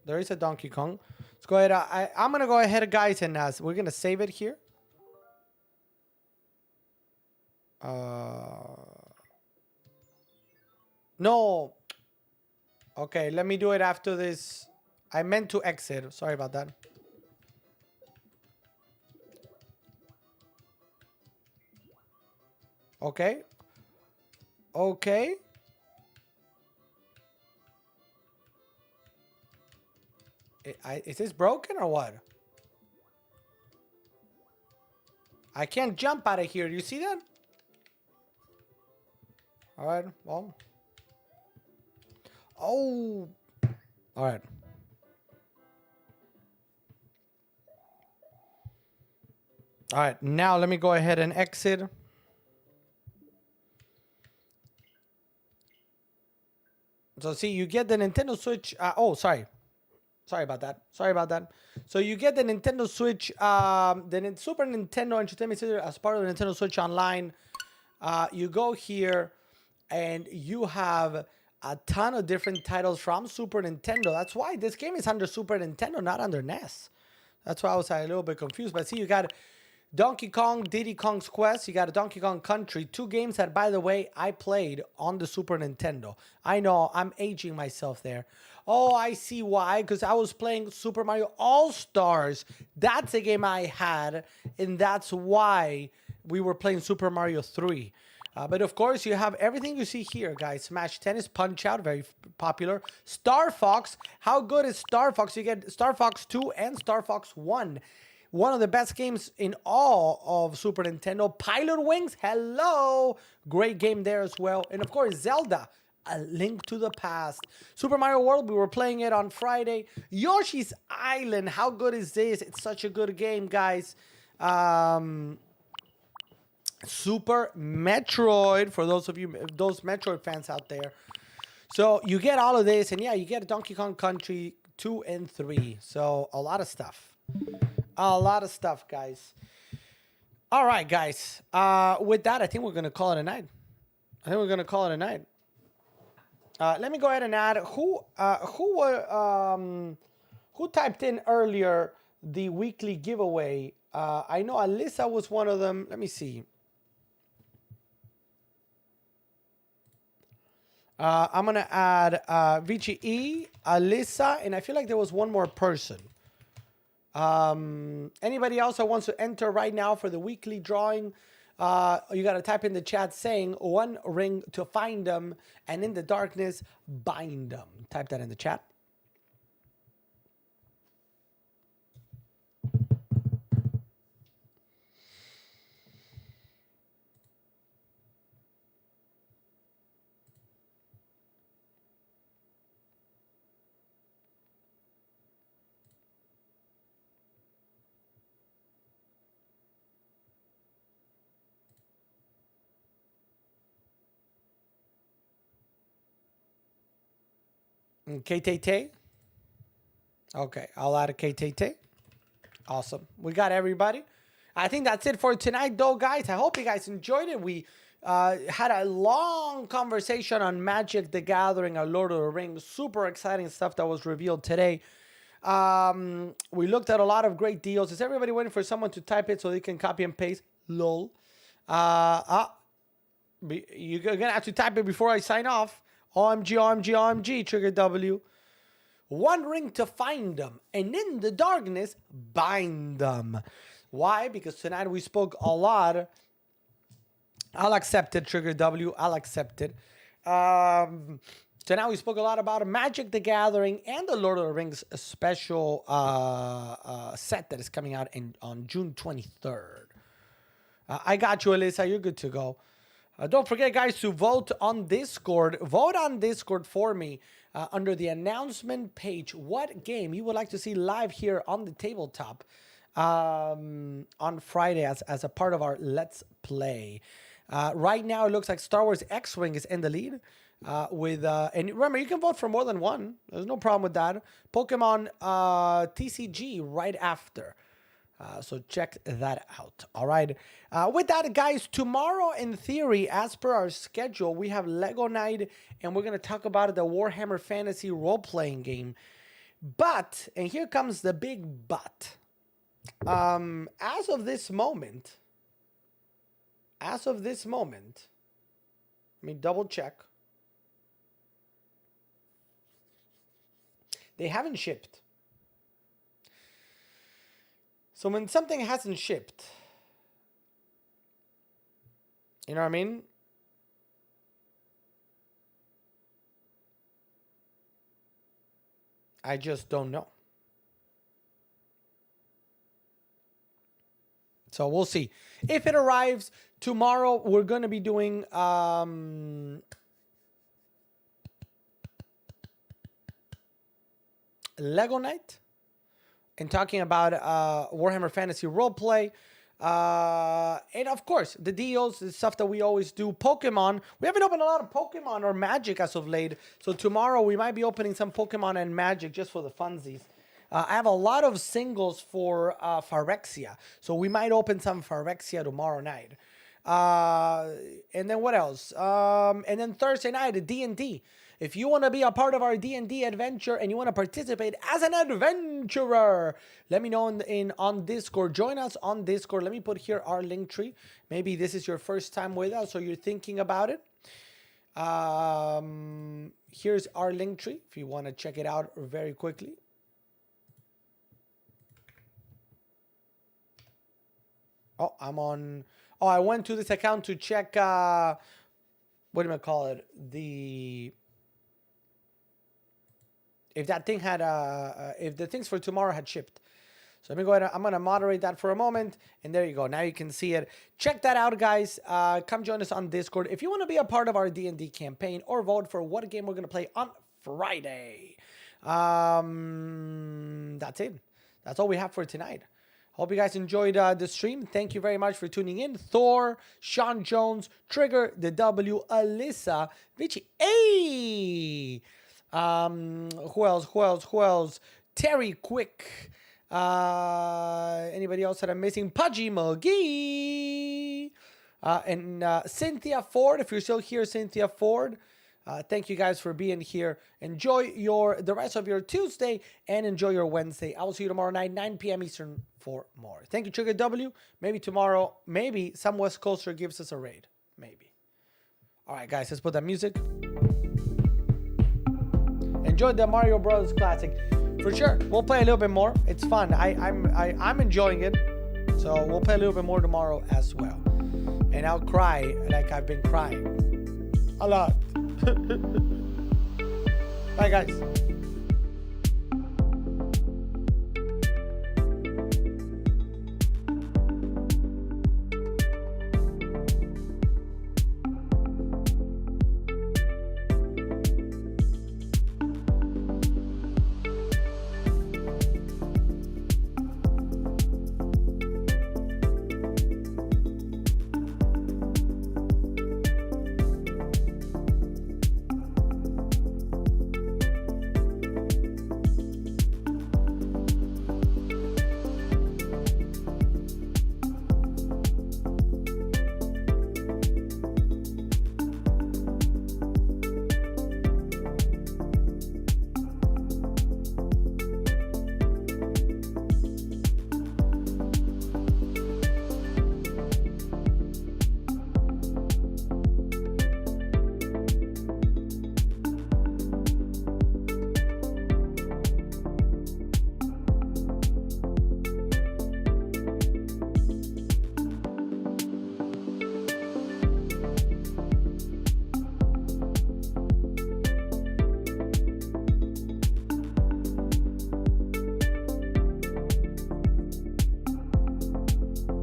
There is a Donkey Kong. Let's go ahead. I'm going to go ahead, guys, and we're going to save it here. No. Okay, let me do it after this. I meant to exit. Sorry about that. Okay. Okay. Is this broken or what? I can't jump out of here. You see that? All right. Well. Oh. All right. All right. Now let me go ahead and exit. So see, you get the Nintendo Switch. Oh, sorry. Sorry about that. Sorry about that. So you get the Nintendo Switch, the Super Nintendo Entertainment Center as part of the Nintendo Switch Online. You go here and you have a ton of different titles from Super Nintendo. That's why this game is under Super Nintendo, not under NES. That's why I was a little bit confused. But see, you got Donkey Kong, Diddy Kong's Quest. You got a Donkey Kong Country. 2 games that, by the way, I played on the Super Nintendo. I know, I'm aging myself there. Oh, I see why. Because I was playing Super Mario All-Stars. That's a game I had. And that's why we were playing Super Mario 3. But of course, you have everything you see here, guys. Smash Tennis, Punch-Out, very popular. Star Fox. How good is Star Fox? You get Star Fox 2 and Star Fox 1. One of the best games in all of Super Nintendo. Pilot Wings, hello. Great game there as well. And of course, Zelda, A Link to the Past. Super Mario World, we were playing it on Friday. Yoshi's Island, how good is this? It's such a good game, guys. Super Metroid, for those of you, those Metroid fans out there. So you get all of this, and yeah, you get Donkey Kong Country 2 and 3. So a lot of stuff. A lot of stuff, guys. All right, guys. With that, I think we're going to call it a night. Let me go ahead and add who typed in earlier the weekly giveaway. I know Alyssa was one of them. Let me see. I'm going to add VGE, Alyssa, and I feel like there was one more person. Anybody else that wants to enter right now for the weekly drawing, you got to type in the chat saying 1 ring to find them, and in the darkness, bind them. Type that in the chat. KTT. Okay, I'll add a KTT. Awesome. We got everybody. I think that's it for tonight, though, guys. I hope you guys enjoyed it. We had a long conversation on Magic the Gathering, or Lord of the Rings. Super exciting stuff that was revealed today. We looked at a lot of great deals. Is everybody waiting for someone to type it so they can copy and paste? Lol. You're going to have to type it before I sign off. OMG, OMG, OMG, Trigger W. 1 ring to find them, and in the darkness, bind them. Why? Because tonight we spoke a lot. I'll accept it, Trigger W. I'll accept it. So now we spoke a lot about Magic the Gathering and the Lord of the Rings special set that is coming out on June 23rd. I got you, Alyssa. You're good to go. Don't forget, guys, to vote on Discord. Vote on Discord for me under the announcement page. What game you would like to see live here on the tabletop on Friday as a part of our Let's Play. Right now, it looks like Star Wars X-Wing is in the lead. And remember, you can vote for more than one. There's no problem with that. Pokemon TCG right after. So check that out. All right. With that, guys, tomorrow, in theory, as per our schedule, we have Lego Night, and we're going to talk about the Warhammer Fantasy role-playing game. But, and here comes the big but. As of this moment, let me double check. They haven't shipped. So when something hasn't shipped, you know what I mean? I just don't know. So we'll see. If it arrives tomorrow, we're going to be doing Lego Night and talking about Warhammer Fantasy Roleplay. And of course, the deals, the stuff that we always do. Pokemon. We haven't opened a lot of Pokemon or Magic as of late. So tomorrow we might be opening some Pokemon and Magic just for the funsies. I have a lot of singles for Phyrexia. So we might open some Phyrexia tomorrow night. And then what else? And then Thursday night, D&D. If you want to be a part of our D&D adventure and you want to participate as an adventurer, let me know on Discord. Join us on Discord. Let me put here our link tree. Maybe this is your first time with us or you're thinking about it. Here's our link tree if you want to check it out very quickly. Oh, I'm on. Oh, I went to this account to check. What do I call it? If that thing had if the things for tomorrow had shipped. So let me go ahead. I'm gonna moderate that for a moment, and there you go. Now you can see it. Check that out, guys. Come join us on Discord if you want to be a part of our D&D campaign or vote for what game we're gonna play on Friday. That's it. That's all we have for tonight. Hope you guys enjoyed the stream. Thank you very much for tuning in. Thor, Sean Jones, Trigger, the W, Alyssa, Vici, hey! Who else? Terry Quick. Anybody else that I'm missing? Pudgy McGee. And Cynthia Ford. If you're still here, Cynthia Ford. Thank you guys for being here. Enjoy the rest of your Tuesday and enjoy your Wednesday. I will see you tomorrow night, 9 p.m. Eastern for more. Thank you, Trigger W. Maybe tomorrow, maybe some West Coaster gives us a raid. Maybe. All right, guys, let's put that music. Enjoy the Mario Bros. Classic. For sure, we'll play a little bit more. It's fun. I'm enjoying it. So we'll play a little bit more tomorrow as well. And I'll cry like I've been crying a lot. Bye, guys.